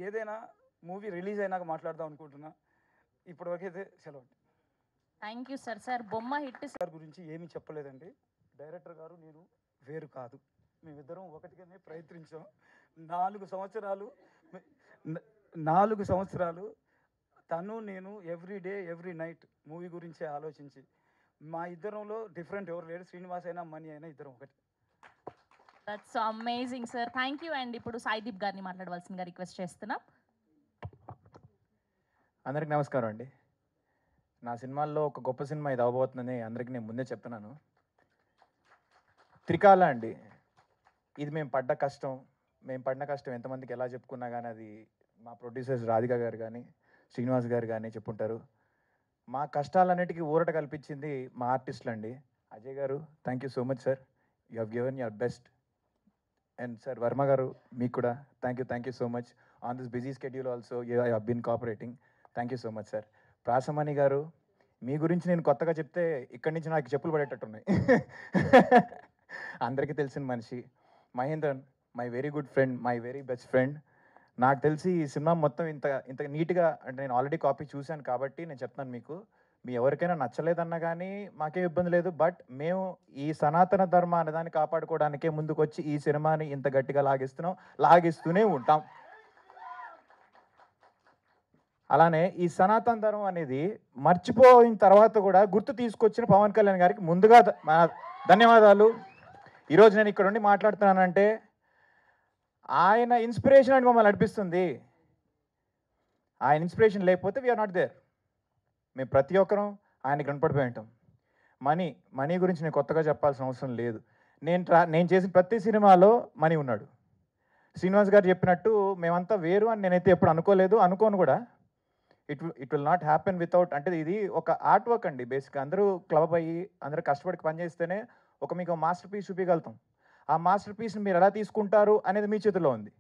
ఏదైనా మూవీ రిలీజ్ అయినాక మాట్లాడదాం అనుకుంటున్నా. ఇప్పటివరకు అయితే సెలవు. Thank you sir. సార్ బొమ్మ హిట్ గారి గురించి ఏమీ చెప్పలేదండి. డైరెక్టర్ గారు నేను వేరు కాదు, మేమిద్దరం ఒకటిగానే ప్రయత్నించాం. 4 సంవత్సరాలు తను నేను every day every night movie గురించే ఆలోచించి, మా ఇద్దరంలో డిఫరెంట్ ఎవరు లేరు. శ్రీనివాస్ అయినా మనీ అయినా ఇద్దరం ఒకటి. That's amazing sir. Thank you. And ఇప్పుడు సాయిదీప్ గారిని మాట్లాడవలసిందిగా రిక్వెస్ట్ చేస్తున్నాం. అందరికి నమస్కారం అండి. నా సినిమాల్లో ఒక గొప్ప సినిమా ఇది అవబోతుందని అందరికీ నేను ముందే చెప్తున్నాను. త్రికాల అండి, ఇది మేము పడ్డ కష్టం ఎంతమందికి ఎలా చెప్పుకున్నా కానీ అది మా ప్రొడ్యూసర్స్ రాధిక గారు కానీ శ్రీనివాస్ గారు కానీ చెప్పుంటారు. మా కష్టాలన్నిటికీ ఊరట కల్పించింది మా ఆర్టిస్టులు అండి. అజయ్ గారు, thank you so much sir, you have given your best. And sir Varma గారు, మీకు కూడా thank you so much. On this busy schedule also you have been cooperating. Thank you so much sir. Prasamani గారు, మీ గురించి నేను కొత్తగా చెప్తే ఇక్కడి నుంచి నాకు చెప్పులు పడేటట్టున్నాయి. అందరికీ తెలిసిన మనిషి. Mahendran, my very good friend, my very best friend. నాకు తెలిసి ఈ సినిమా మొత్తం ఇంత నీట్గా, అంటే నేను ఆల్రెడీ కాపీ చూశాను కాబట్టి నేను చెప్తున్నాను మీకు. మీ ఎవరికైనా నచ్చలేదన్నా కానీ మాకేం ఇబ్బంది లేదు. బట్ మేము ఈ సనాతన ధర్మ అనే దాన్ని కాపాడుకోవడానికే ముందుకొచ్చి ఈ సినిమాని ఇంత గట్టిగా లాగిస్తూనే ఉంటాం. అలానే ఈ సనాతన ధర్మం అనేది మర్చిపోయిన తర్వాత కూడా గుర్తు తీసుకొచ్చిన పవన్ కళ్యాణ్ గారికి ముందుగా ధన్యవాదాలు. ఈరోజు నేను ఇక్కడ ఉండి మాట్లాడుతున్నానంటే ఆయన ఇన్స్పిరేషన్ అని మమ్మల్ని నడిపిస్తుంది. ఆయన ఇన్స్పిరేషన్ లేకపోతే వీఆర్ నాట్ దేర్. మేము ప్రతి ఒక్కరం ఆయనకి రుణపడిపోయి ఉంటాం. మనీ గురించి నేను కొత్తగా చెప్పాల్సిన అవసరం లేదు. నేను చేసిన ప్రతి సినిమాలో మనీ ఉన్నాడు. శ్రీనివాస్ గారు చెప్పినట్టు మేమంతా వేరు అని నేనైతే ఎప్పుడు అనుకోను కూడా. It will not happen without, అంటే ఇది ఒక ఆర్ట్ వర్క్ అండి. బేసిక్గా అందరూ క్లబ్ అయ్యి అందరూ కష్టపడి పనిచేస్తేనే మీకు మాస్టర్ పీస్ చూపించగలుగుతాం. ఆ మాస్టర్ పీస్ని మీరు ఎలా తీసుకుంటారు అనేది మీ చేతిలో ఉంది.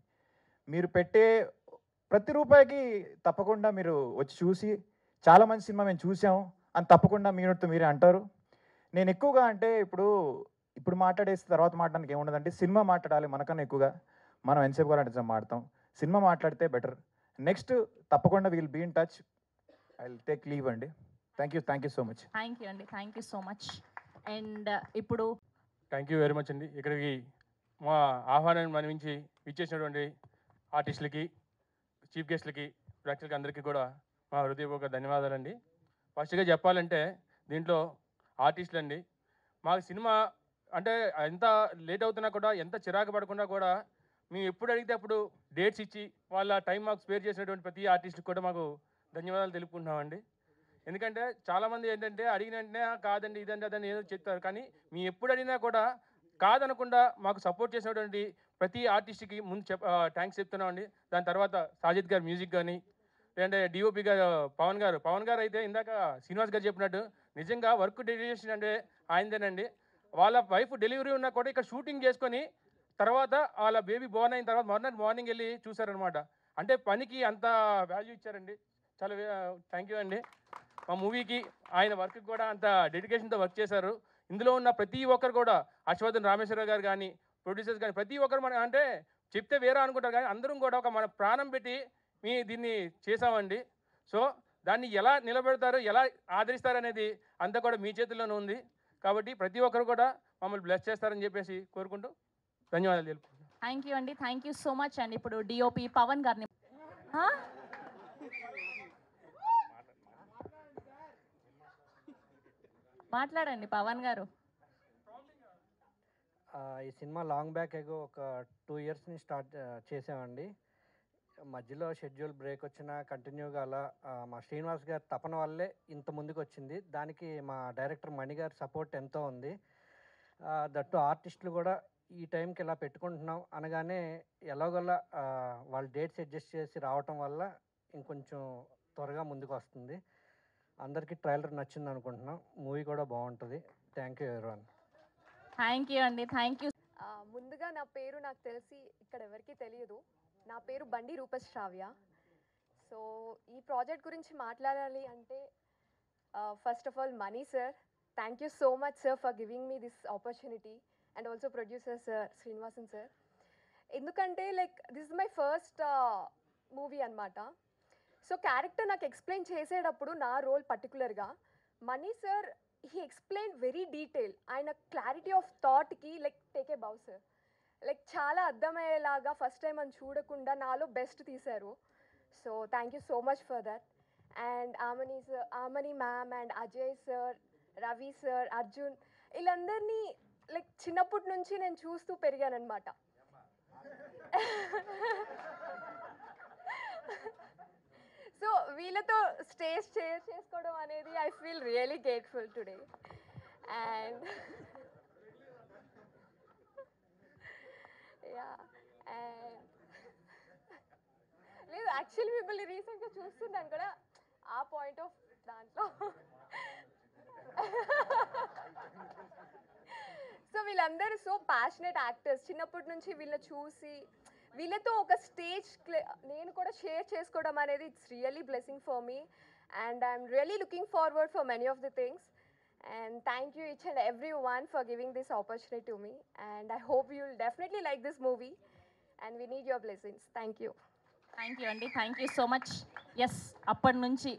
మీరు పెట్టే ప్రతి రూపాయికి తప్పకుండా మీరు వచ్చి చూసి చాలా మంచి సినిమా మేము చూసాం అని తప్పకుండా మీరే అంటారు. నేను ఎక్కువగా అంటే ఇప్పుడు మాట్లాడేస్తే తర్వాత మాట్లాడడానికి ఏముండదంటే, సినిమా మాట్లాడాలి మనకన్నా ఎక్కువగా. మనం ఎంతసేపు కావాలంటే మాడతాం. సినిమా మాట్లాడితే బెటర్. నెక్స్ట్ తప్పకుండా will be in touch. I will take leave అండి. Thank you so much. Thank you అండి. Thank you so much. And ఇప్పుడు థ్యాంక్ యూ వెరీ మచ్ అండి. ఇక్కడికి మా ఆహ్వానాన్ని మన్నించి ఇచ్చేసినటువంటి ఆర్టిస్టులకి, చీఫ్ గెస్ట్లకి, ప్రేక్షకులకి అందరికీ కూడా మా హృదయపూర్వక ధన్యవాదాలండి. ఫస్ట్గా చెప్పాలంటే దీంట్లో ఆర్టిస్టులు అండి, మాకు సినిమా అంటే ఎంత లేట్ అవుతున్నా కూడా, ఎంత చిరాకు పడకుండా కూడా మేము ఎప్పుడు అడిగితే అప్పుడు డేట్స్ ఇచ్చి వాళ్ళ టైం మాకు స్పేర్ చేసినటువంటి ప్రతి ఆర్టిస్ట్కి కూడా మాకు ధన్యవాదాలు తెలుపుకుంటున్నామండి. ఎందుకంటే చాలామంది ఏంటంటే అడిగిన వెంటనే కాదండి ఇదండి అదని ఏదో చెప్తారు, కానీ మేము ఎప్పుడు అడిగినా కూడా కాదనకుండా మాకు సపోర్ట్ చేసినటువంటి ప్రతి ఆర్టిస్ట్కి ముందు థ్యాంక్స్ చెప్తున్నామండి. దాని తర్వాత సాజిద్ గారు మ్యూజిక్ కానీ, లేదంటే డిఓపి గారు పవన్ గారు అయితే ఇందాక శ్రీనివాస్ గారు చెప్పినట్టు నిజంగా వర్క్ డెడికేషన్ అంటే ఆయనదేనండి. వాళ్ళ వైఫ్ డెలివరీ ఉన్నా కూడా ఇక్కడ షూటింగ్ చేసుకొని తర్వాత వాళ్ళ బేబీ బోర్న్ అయిన తర్వాత మార్నింగ్ వెళ్ళి చూసారనమాట. అంటే పనికి అంత వాల్యూ ఇచ్చారండి. చాలా థ్యాంక్ యూ అండి. మా మూవీకి ఆయన వర్క్ కూడా అంత డెడికేషన్తో వర్క్ చేశారు. ఇందులో ఉన్న ప్రతి ఒక్కరు కూడా, హర్షవర్ధన్ రామేశ్వరరావు గారు కానీ, ప్రొడ్యూసర్స్ కానీ, ప్రతి ఒక్కరు మన అంటే చెప్తే వేరే అనుకుంటారు కానీ అందరం కూడా ఒక మన ప్రాణం పెట్టి దీన్ని చేసామండి. సో దాన్ని ఎలా నిలబెడతారు, ఎలా ఆదరిస్తారు అనేది అంతా కూడా మీ చేతుల్లోనే ఉంది. కాబట్టి ప్రతి ఒక్కరు కూడా మమ్మల్ని బ్లెస్ చేస్తారని చెప్పేసి కోరుకుంటూ ధన్యవాదాలు తెలుపుకుంటున్నాను. థ్యాంక్ యూ అండి, థ్యాంక్ యూ సో మచ్ అండి. ఇప్పుడు డిఓపి పవన్ గారిని మాట్లాడండి పవన్ గారు. ఈ సినిమా లాంగ్ బ్యాక్ ఎగో ఒక 2 ఇయర్స్ని స్టార్ట్ చేసామండి. మధ్యలో షెడ్యూల్ బ్రేక్ వచ్చినా కంటిన్యూగా అలా మా శ్రీనివాస్ గారి తపన వల్లే ఇంత ముందుకు వచ్చింది. దానికి మా డైరెక్టర్ మణి గారి సపోర్ట్ ఎంతో ఉంది. దట్టు ఆర్టిస్టులు కూడా ఈ టైంకి ఇలా పెట్టుకుంటున్నాం అనగానే ఎలాగోలా వాళ్ళ డేట్స్ అడ్జస్ట్ చేసి రావటం వల్ల ఇంకొంచెం త్వరగా ముందుకు వస్తుంది. అందరికీ ట్రైలర్ నచ్చింది అనుకుంటున్నాం. మూవీ కూడా బాగుంటుంది. Thank you everyone. Thank you అండి, థ్యాంక్ యూ. ముందుగా నా పేరు నాకు తెలిసి ఇక్కడ ఎవరికీ తెలియదు. నా పేరు బండి రూపశ్రావ్య. సో ఈ ప్రాజెక్ట్ గురించి మాట్లాడాలి అంటే first of all Mani sir, thank you so much sir for giving me this opportunity and also producer sir Srinivasan sir. ఎందుకంటే like this is my first movie అనమాట. సో క్యారెక్టర్ నాకు ఎక్స్ప్లెయిన్ చేసేటప్పుడు నా రోల్ పర్టికులర్గా Mani sir he explain very detail. ఆయన clarity of థాట్కి like take a bow sir. Like చాలా అర్థమయ్యేలాగా ఫస్ట్ టైం అని చూడకుండా నాలో బెస్ట్ తీశారు. So thank you so much for that. And Amani sir, Amani ma'am and Ajay sir, Ravi sir, Arjun, వీళ్ళందరినీ లైక్ చిన్నప్పటి నుంచి నేను చూస్తూ పెరిగానమాట. సో వీళ్ళతో స్టేజ్ షేర్ చేసుకోవడం అనేది I feel really grateful today. And yeah, and లేదు యాక్చువల్లీ మిమ్మల్ని రీసెంట్గా చూస్తున్నాను కూడా ఆ పాయింట్ ఆఫ్ దాంట్లో. సో వీళ్ళందరూ సో ప్యాషనెట్ యాక్టర్స్. చిన్నప్పటి నుంచి వీళ్ళని చూసి వీళ్ళతో ఒక స్టేజ్ నేను కూడా షేర్ చేసుకోవడం అనేది it's really blessing for me. And I'm really looking forward for many of the things. And thank you each and everyone for giving this opportunity to me. And I hope you'll definitely like this movie. And we need your blessings. Thank you. Thank you అండి, thank you so much. Yes, అప్పటి నుంచి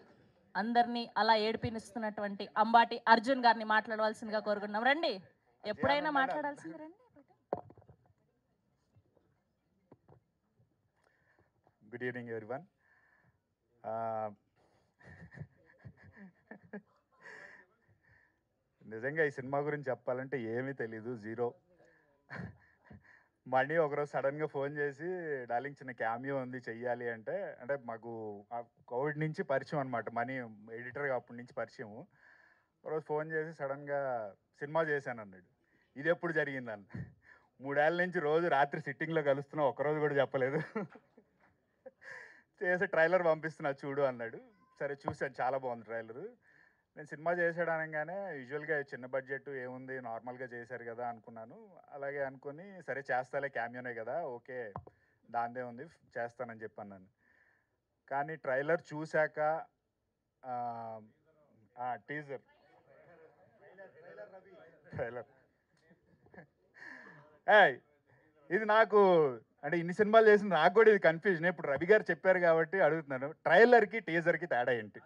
అందరినీ అలా ఏడిపినిస్తున్నటువంటి అంబాటి అర్జున్ గారిని మాట్లాడవలసిందిగా కోరుకుంటున్నాం. రండి, ఎప్పుడైనా మాట్లాడాల్సింది రండి. Good evening everyone. నిజంగా ఈ సినిమా గురించి చెప్పాలంటే ఏమీ తెలీదు, జీరో. మణి ఒకరోజు సడన్గా ఫోన్ చేసి డార్లింగ్ చిన్న క్యామియో ఉంది చెయ్యాలి అంటే మాకు కోవిడ్ నుంచి పరిచయం అనమాట. మణి ఎడిటర్గా అప్పటి నుంచి పరిచయము. ఒకరోజు ఫోన్ చేసి సడన్గా సినిమా చేశాను అన్నాడు. ఇది ఎప్పుడు జరిగిందని. 3 ఏళ్ళ నుంచి రోజు రాత్రి సిట్టింగ్లో కలుస్తున్నాం, ఒక్కరోజు కూడా చెప్పలేదు. చేసి ట్రైలర్ పంపిస్తున్నా చూడు అన్నాడు. సరే చూశాను, చాలా బాగుంది ట్రైలరు. నేను సినిమా చేసాడు అనగానే యూజువల్గా చిన్న బడ్జెట్ ఏముంది నార్మల్గా చేశారు కదా అనుకున్నాను. అలాగే అనుకుని సరే చేస్తాలే, క్యామియోనే కదా, ఓకే దాందే ఉంది చేస్తానని చెప్పాను నన్ను. కానీ ట్రైలర్ చూశాక టీజర్ ట్రైలర్ ఇది నాకు అంటే ఇన్ని సినిమాలు చేసిన నాకు కూడా ఇది కన్ఫ్యూజన్. ఇప్పుడు రవి గారు చెప్పారు కాబట్టి అడుగుతున్నాను, ట్రైలర్కి టీజర్కి తేడా ఏంటి?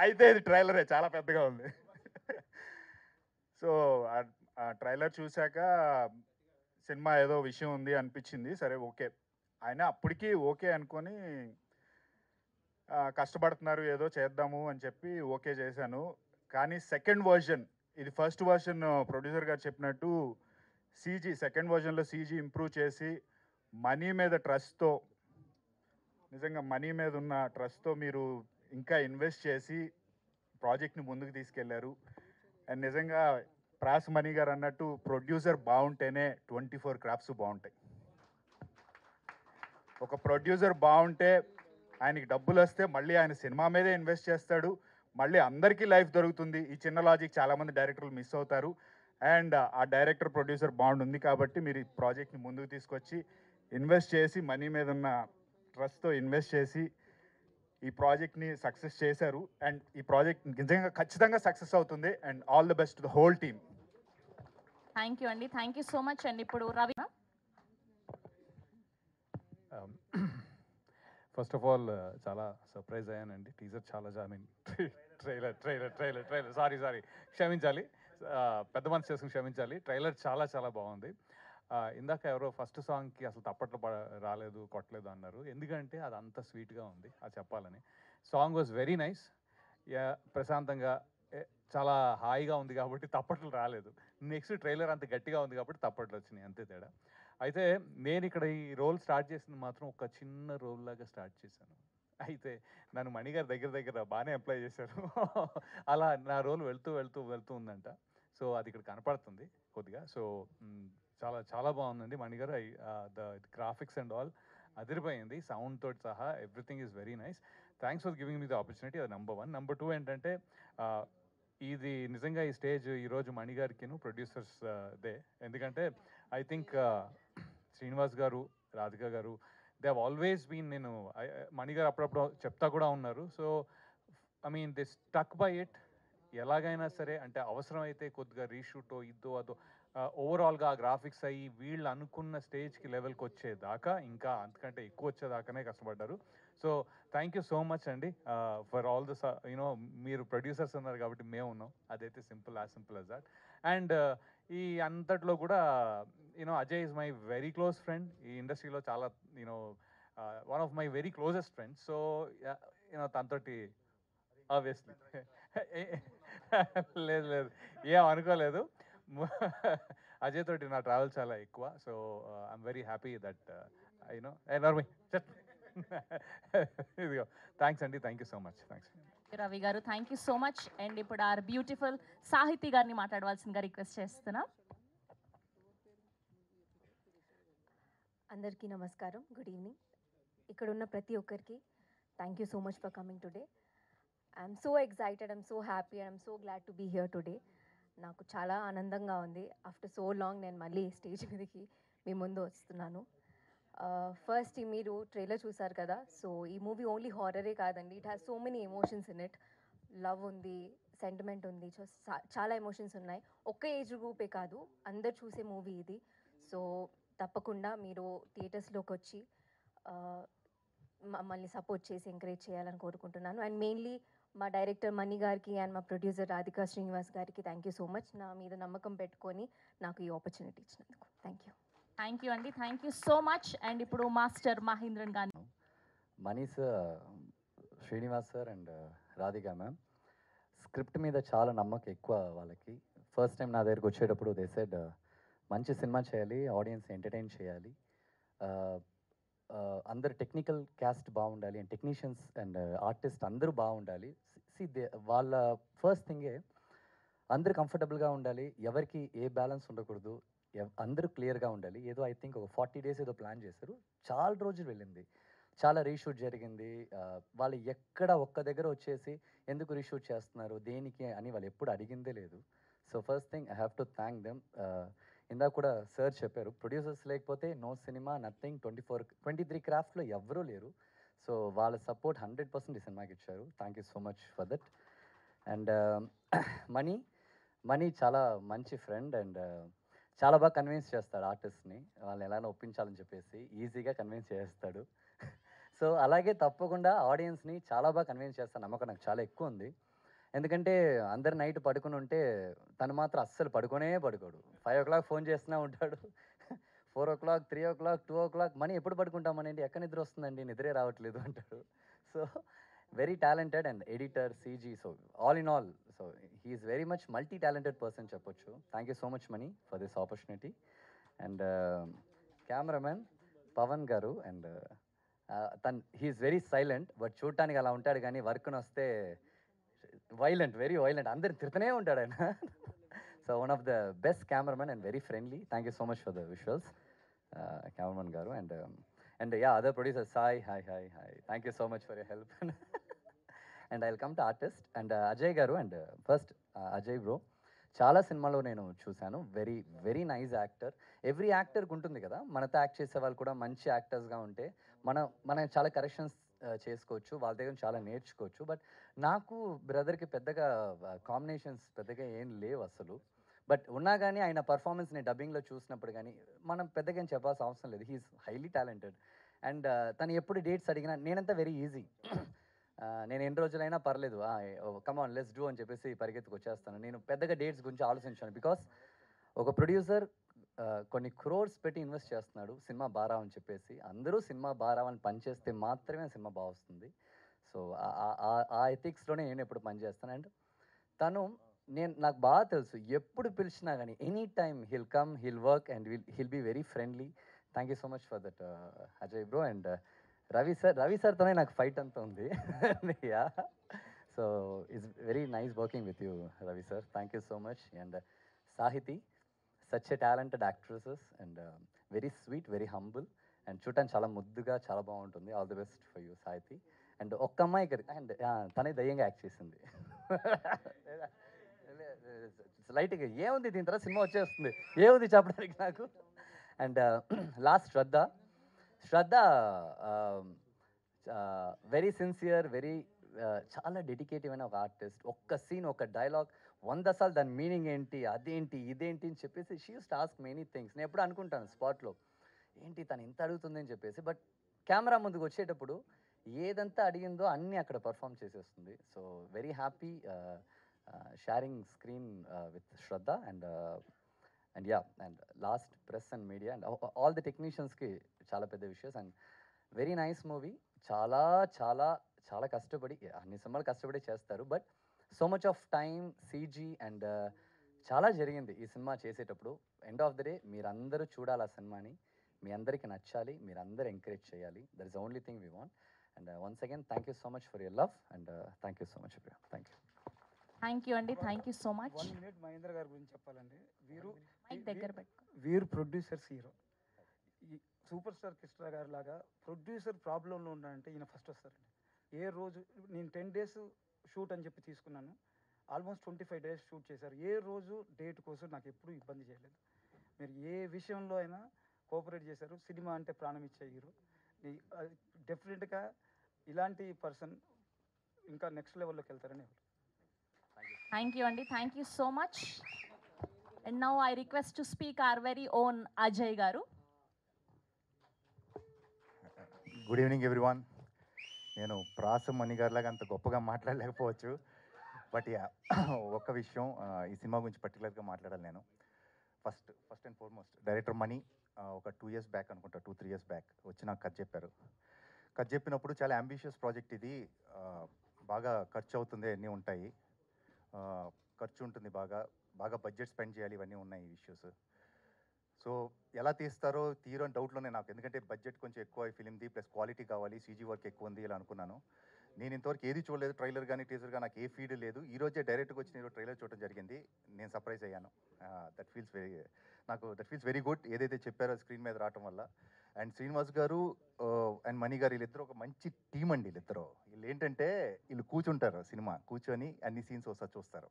అయితే ఇది ట్రైలరే, చాలా పెద్దగా ఉంది. సో ఆ ట్రైలర్ చూశాక సినిమా ఏదో విషయం ఉంది అనిపించింది. సరే ఓకే, ఆయన అప్పటికి ఓకే అనుకొని కష్టపడుతున్నారు ఏదో చేద్దాము అని చెప్పి ఓకే చేశాను. కానీ సెకండ్ వర్షన్, ఇది ఫస్ట్ వర్షన్ ప్రొడ్యూసర్ గారు చెప్పినట్టు సీజీ, సెకండ్ వర్షన్లో సీజీ ఇంప్రూవ్ చేసి మనీ మీద ట్రస్ట్తో, నిజంగా మనీ మీద ఉన్న ట్రస్ట్తో మీరు ఇంకా ఇన్వెస్ట్ చేసి ప్రాజెక్ట్ని ముందుకు తీసుకెళ్లారు. అండ్ నిజంగా ప్రాస్ మణి గారు అన్నట్టు ప్రొడ్యూసర్ బాగుంటేనే 24 క్రాఫ్ట్స్ బాగుంటాయి. ఒక ప్రొడ్యూసర్ బాగుంటే ఆయనకి డబ్బులు వస్తే మళ్ళీ ఆయన సినిమా మీదే ఇన్వెస్ట్ చేస్తాడు, మళ్ళీ అందరికీ లైఫ్ దొరుకుతుంది. ఈ చిన్న లాజిక్ చాలామంది డైరెక్టర్లు మిస్ అవుతారు. అండ్ ఆ డైరెక్టర్ ప్రొడ్యూసర్ బాండ్ ఉంది కాబట్టి మీరు ఈ ప్రాజెక్ట్ని ముందుకు తీసుకొచ్చి ఇన్వెస్ట్ చేసి మనీ మీద ఉన్న ట్రస్ట్తో ఇన్వెస్ట్ చేసి ఈ ప్రాజెక్ట్ని సక్సెస్ చేశారు. అండ్ ఈ ప్రాజెక్ట్ నిజంగా ఖచ్చితంగా సక్సెస్ అవుతుంది. And all the best to the whole team. Thank you అండి, థ్యాంక్ యూ సో మచ్ అండి. ఇప్పుడు రవి. ఫస్ట్ ఆఫ్ ఆల్ చాలా సర్ప్రైజ్ అయ్యానండి. టీజర్ చాలా ఐ మీన్ ట్రైలర్ సారీ క్షమించాలి, పెద్ద మనసు చేసుకుని క్షమించాలి. ట్రైలర్ చాలా చాలా బాగుంది. ఇందాక ఎవరో ఫస్ట్ సాంగ్కి అసలు తప్పట్లు రాలేదు, కొట్టలేదు అన్నారు. ఎందుకంటే అది అంత స్వీట్గా ఉంది, అది చెప్పాలని. Song was very nice. ప్రశాంతంగా చాలా హాయిగా ఉంది కాబట్టి తప్పట్లు రాలేదు. నెక్స్ట్ ట్రైలర్ అంత గట్టిగా ఉంది కాబట్టి తప్పట్లు వచ్చినాయి, అంతే తేడా. అయితే నేను ఇక్కడ ఈ రోల్ స్టార్ట్ చేసింది మాత్రం ఒక చిన్న రోల్ లాగా స్టార్ట్ చేశాను. అయితే నన్ను మణిగారు దగ్గర బాగానే ఎంప్లాయ్ చేశారు. అలా నా రోల్ వెళ్తూ ఉందంట. సో అది ఇక్కడ కనపడుతుంది కొద్దిగా. సో చాలా చాలా బాగుందండి మణిగారు. ద గ్రాఫిక్స్ అండ్ ఆల్ అదిరిపోయింది, సౌండ్ తోటి సహా. Everything is very nice. Thanks for giving me the opportunity. అది నెంబర్ 1. నెంబర్ 2 ఏంటంటే ఇది నిజంగా ఈ స్టేజ్ ఈరోజు మణిగారికిను ప్రొడ్యూసర్స్ డే. ఎందుకంటే ఐ థింక్ శ్రీనివాస్ గారు, రాధిక గారు, దే హ్యావ్ ఆల్వేస్ బీన్, నేను మణిగారు అప్పుడప్పుడు చెప్తా కూడా ఉన్నారు. So I mean they stuck by it. ఎలాగైనా సరే అంటే అవసరమైతే కొద్దిగా రీషూటో ఇద్దో అదో ఓవరాల్గా గ్రాఫిక్స్ అయ్యి వీళ్ళు అనుకున్న స్టేజ్కి లెవెల్కి వచ్చేదాకా, ఇంకా అంతకంటే ఎక్కువ వచ్చేదాకానే కష్టపడ్డారు. So thank you so much అండి ఫర్ ఆల్ దిస్. యూనో మీరు ప్రొడ్యూసర్స్ అన్నారు కాబట్టి మేము ఉన్నాం, అదైతే సింపుల్ యాజ్ దాట్. అండ్ ఈ అంతట్లో కూడా you know Ajay is my very close friend. ఈ ఇండస్ట్రీలో చాలా you know one of my very closest friends. So you know తనతోటి ఆబ్వియస్లీ లేదు ఏం అనుకోలేదు. అజయ్ తోటి నా ట్రావెల్ చాలా ఎక్కువ. So I'm very happy that you know నర్మి ఇదిగో. థ్యాంక్స్ అండి, thank you so much. Thanks Ravi గారు, thank you so much. And ఇప్పుడు ఆర్ బ్యూటిఫుల్ సాహితీ గారిని మాట్లాడవలసిందిగా రిక్వెస్ట్ చేస్తున్నా. అందరికీ నమస్కారం, గుడ్ ఈవినింగ్. ఇక్కడ ఉన్న ప్రతి ఒక్కరికి thank you so much for coming today. I'm so excited, I'm so happy and I'm so glad to be here today. నాకు చాలా ఆనందంగా ఉంది. ఆఫ్టర్ సో లాంగ్ నేను మళ్ళీ స్టేజ్ మీదకి మీ ముందు వస్తున్నాను. ఫస్ట్ మీరు ట్రైలర్ చూసారు కదా. సో ఈ మూవీ ఓన్లీ హారరే కాదండి, it has so many emotions in it. Love ఉంది, సెంటిమెంట్ ఉంది, చాలా ఎమోషన్స్ ఉన్నాయి. ఒక్క ఏజ్ గ్రూపే కాదు, అందరు చూసే మూవీ ఇది. సో తప్పకుండా మీరు థియేటర్స్లోకి వచ్చి మమ్మల్ని సపోర్ట్ చేసి ఎంకరేజ్ చేయాలని కోరుకుంటున్నాను. అండ్ మెయిన్లీ మా డైరెక్టర్ మణి గారికి అండ్ మా ప్రొడ్యూసర్ రాధికా శ్రీనివాస్ గారికి థ్యాంక్ యూ సో మచ్, నా మీద నమ్మకం పెట్టుకొని నాకు ఈ ఆపర్చునిటీ ఇచ్చినందుకు. Thank you. థ్యాంక్ యూ అండి, thank you so much. And ఇప్పుడు మాస్టర్ మహేంద్రన్ గారు. Money sir, Srinivas sir and Radhika ma'am script మీద చాలా నమ్మకం ఎక్కువ వాళ్ళకి. ఫస్ట్ టైం నా దగ్గరికి వచ్చేటప్పుడు దే సెడ్ మంచి సినిమా చేయాలి, ఆడియన్స్ ఎంటర్టైన్ చేయాలి, అందరు టెక్నికల్ క్యాస్ట్ బాగుండాలి అండ్ టెక్నీషియన్స్ అండ్ ఆర్టిస్ట్ అందరూ బాగుండాలి. వాళ్ళ ఫస్ట్ థింగే అందరు కంఫర్టబుల్గా ఉండాలి, ఎవరికి ఏ బ్యాలెన్స్ ఉండకూడదు, అందరూ క్లియర్గా ఉండాలి. ఏదో ఐ థింక్ ఒక 40 days ఏదో ప్లాన్ చేశారు. చాలా రోజులు వెళ్ళింది, చాలా రీషూట్ జరిగింది. వాళ్ళు ఎక్కడ ఒక్క దగ్గర వచ్చేసి ఎందుకు రీషూట్ చేస్తున్నారు, దేనికి అని వాళ్ళు ఎప్పుడు అడిగిందే లేదు. So first thing I have to thank them. ఇందాక కూడా సార్ చెప్పారు, ప్రొడ్యూసర్స్ లేకపోతే నో సినిమా, నథింగ్. 23 క్రాఫ్ట్లో ఎవరూ లేరు. సో వాళ్ళ సపోర్ట్ 100% ఈ సినిమాకి ఇచ్చారు. Thank you so much for that. And money చాలా మంచి ఫ్రెండ్ అండ్ చాలా బాగా కన్విన్స్ చేస్తాడు ఆర్టిస్ట్ని, వాళ్ళని ఎలా ఒప్పించాలని చెప్పేసి ఈజీగా కన్విన్స్ చేస్తాడు. సో అలాగే తప్పకుండా ఆడియన్స్ని చాలా బాగా కన్విన్స్ చేస్తాను, నమ్మకం నాకు చాలా ఎక్కువ ఉంది. ఎందుకంటే అందరు నైట్ పడుకుని ఉంటే తను మాత్రం అస్సలు పడుకోడు. 5 o'clock ఫోన్ చేస్తూనే ఉంటాడు, 4 o'clock, 3 o'clock, 2 o'clock. మనీ ఎప్పుడు పడుకుంటామనండి, ఎక్కడ నిద్ర వస్తుందండి, నిద్రే రావట్లేదు అంటాడు. So very talented and editor, CG. So all in all, so he's very much multi talented person చెప్పొచ్చు. Thank you so much Mani for this opportunity. And cameraman Pavan గారు, and he's very silent but చూడటానికి అలా ఉంటాడు, కానీ వర్క్ని వస్తే violent, very violent, అందరిని తిడుతూనే ఉంటాడు ఆయన. So one of the best cameraman and very friendly. Thank you so much for the visuals cameraman గారు. And yeah, other producer Sai, hi. Thank you so much for your help. And I will come to artist and Ajay గారు. And first Ajay bro, చాలా సినిమాలో నేను చూశాను, very very nice actor. Every యాక్టర్కి ఉంటుంది కదా, మనతో యాక్ట్ చేసే వాళ్ళు కూడా మంచి యాక్టర్స్గా ఉంటే మనం చాలా కరెక్షన్స్ చేసుకోవచ్చు, వాళ్ళ దగ్గర చాలా నేర్చుకోవచ్చు. బట్ నాకు బ్రదర్కి పెద్దగా కాంబినేషన్స్ పెద్దగా ఏం లేవు అసలు. బట్ ఉన్నా కానీ ఆయన పర్ఫార్మెన్స్ నేను డబ్బింగ్లో చూసినప్పుడు కానీ మనం పెద్దగా ఏం చెప్పాల్సిన అవసరం లేదు. హీఈస్ హైలీ టాలెంటెడ్ అండ్ తను ఎప్పుడు డేట్స్ అడిగినా నేనంతా వెరీ ఈజీ. నేను ఎన్ని రోజులైనా పర్లేదు, కమాన్ లెట్స్ డూ అని చెప్పేసి పరిగెత్తుకు వచ్చేస్తాను. నేను పెద్దగా డేట్స్ గురించి ఆలోచించాను. బికాస్ ఒక ప్రొడ్యూసర్ కొన్ని క్రోర్స్ పెట్టి ఇన్వెస్ట్ చేస్తున్నాడు సినిమా బాగా అని చెప్పేసి. అందరూ సినిమా బాగా అని పనిచేస్తే మాత్రమే సినిమా బాగా వస్తుంది. సో ఆ ఎథిక్స్లోనే నేను ఎప్పుడు పనిచేస్తాను. అండ్ తను నాకు బాగా తెలుసు, ఎప్పుడు పిలిచినా కానీ any time he'll come, he'll work and he'll be very friendly. Thank you so much for that Ajay bro. And Ravi సార్తోనే నాకు ఫైట్ అంతా ఉంది. Yeah, so it's very nice working with you Ravi sir. Thank you so much. And Sahithi, such a talented actresses and very sweet, very humble and చూడటానికి చాలా ముద్దుగా చాలా బాగుంటుంది. All the best for you Sahithi. And ఒక్క అమ్మాయి and తనే దయ్యంగా act చేసింది. లైట్గా ఏముంది, దీని తర్వాత సినిమా వచ్చేస్తుంది, ఏముంది చెప్పడానికి నాకు. And last Shraddha very sincere, very చాలా డెడికేటివ్ అయిన ఒక ఆర్టిస్ట్. ఒక్క సీన్, ఒక డైలాగ్ 100 సార్లు దాని మీనింగ్ ఏంటి, అదేంటి, ఇదేంటి అని చెప్పేసి she use to ask many things. నేను ఎప్పుడు అనుకుంటాను స్పాట్లో, ఏంటి తను ఇంత అడుగుతుంది అని చెప్పేసి. బట్ కెమెరా ముందుకు వచ్చేటప్పుడు ఏదంతా అడిగిందో అన్నీ అక్కడ పర్ఫామ్ చేసేస్తుంది. So very happy sharing screen with Shraddha. And yeah, and last press and media and all the టెక్నీషియన్స్కి చాలా పెద్ద విషయస్. And very nice movie. చాలా చాలా చాలా కష్టపడి, అన్ని సినిమాలు కష్టపడి చేస్తారు. But so much of time, CG and చాలా జరిగింది ఈ సినిమా చేసేటప్పుడు. ఎండ్ ఆఫ్ ద డే మీరందరూ చూడాలి ఆ సినిమాని, మీ అందరికీ నచ్చాలి, మీరందరూ ఎంకరేజ్ చేయాలి. That is the only thing we want. And once again thank you so much for your love and thank you so much. Thank you. Thank you అండి, thank you so much. 1 minute Mahendra గారి గురించి చెప్పాలండి. దగ్గర పెట్టుకో. వీరు producers hero. ఈ super star Krishna గారి లాగా ప్రొడ్యూసర్ ప్రాబ్లంలో ఉన్నాడంటే ఈయన ఫస్ట్ వస్తారండి. ఏ రోజు నేను 10 days షూట్ అని చెప్పి తీసుకున్నాను, ఆల్మోస్ట్ 25 days షూట్ చేశారు. ఏ రోజు డేట్ కోసం నాకు ఎప్పుడూ ఇబ్బంది చేయలేదు. మీరు ఏ విషయంలో అయినా కోఆపరేట్ చేశారు. సినిమా అంటే ప్రాణం ఇచ్చే హీరో. డెఫినెట్గా ఇలాంటి పర్సన్ ఇంకా నెక్స్ట్ లెవెల్లోకి వెళ్తారని. థ్యాంక్ యూ అండి, thank you so much. And now I request to speak our very own Ajay గారు. Good evening everyone. నేను ప్రాసం మణి గారిలాగా అంత గొప్పగా మాట్లాడలేకపోవచ్చు, బట్ యా ఒక్క విషయం ఈ సినిమా గురించి పర్టికులర్గా మాట్లాడాలి నేను. ఫస్ట్ అండ్ ఫార్మోస్ట్ డైరెక్టర్ మణి ఒక 2 years బ్యాక్ అనుకుంటా, 2-3 years బ్యాక్ వచ్చి నాకు కథ చెప్పారు. కథ చెప్పినప్పుడు చాలా అంబిషియస్ ప్రాజెక్ట్ ఇది, బాగా ఖర్చు అవుతుంది, అన్నీ ఉంటాయి, ఖర్చు ఉంటుంది, బాగా బడ్జెట్ స్పెండ్ చేయాలి, ఇవన్నీ ఉన్నాయి ఈ ఇష్యూస్. సో ఎలా తీస్తారో తీరో అని డౌట్లోనే నాకు, ఎందుకంటే బడ్జెట్ కొంచెం ఎక్కువ ఈ ఫిలింది, ప్లస్ క్వాలిటీ కావాలి, సీజీ వర్క్ ఎక్కువ ఉంది ఇలా అనుకున్నాను. నేను ఇంతవరకు ఏది చూడలేదు, ట్రైలర్ కానీ టీజర్ కానీ నాకు ఏ ఫీడ్ లేదు. ఈరోజే డైరెక్ట్గా వచ్చి నేను ట్రైలర్ చూడడం జరిగింది, నేను సర్ప్రైజ్ అయ్యాను. దట్ ఫీల్స్ వెరీ గుడ్ ఏదైతే చెప్పారో స్క్రీన్ మీద రావటం వల్ల. అండ్ శ్రీనివాస్ గారు అండ్ మణి గారు వీళ్ళిద్దరు ఒక మంచి టీం అండి. వీళ్ళు ఏంటంటే వీళ్ళు కూర్చుంటారు, సినిమా కూర్చొని అన్ని సీన్స్ ఒకసారి చూస్తారు,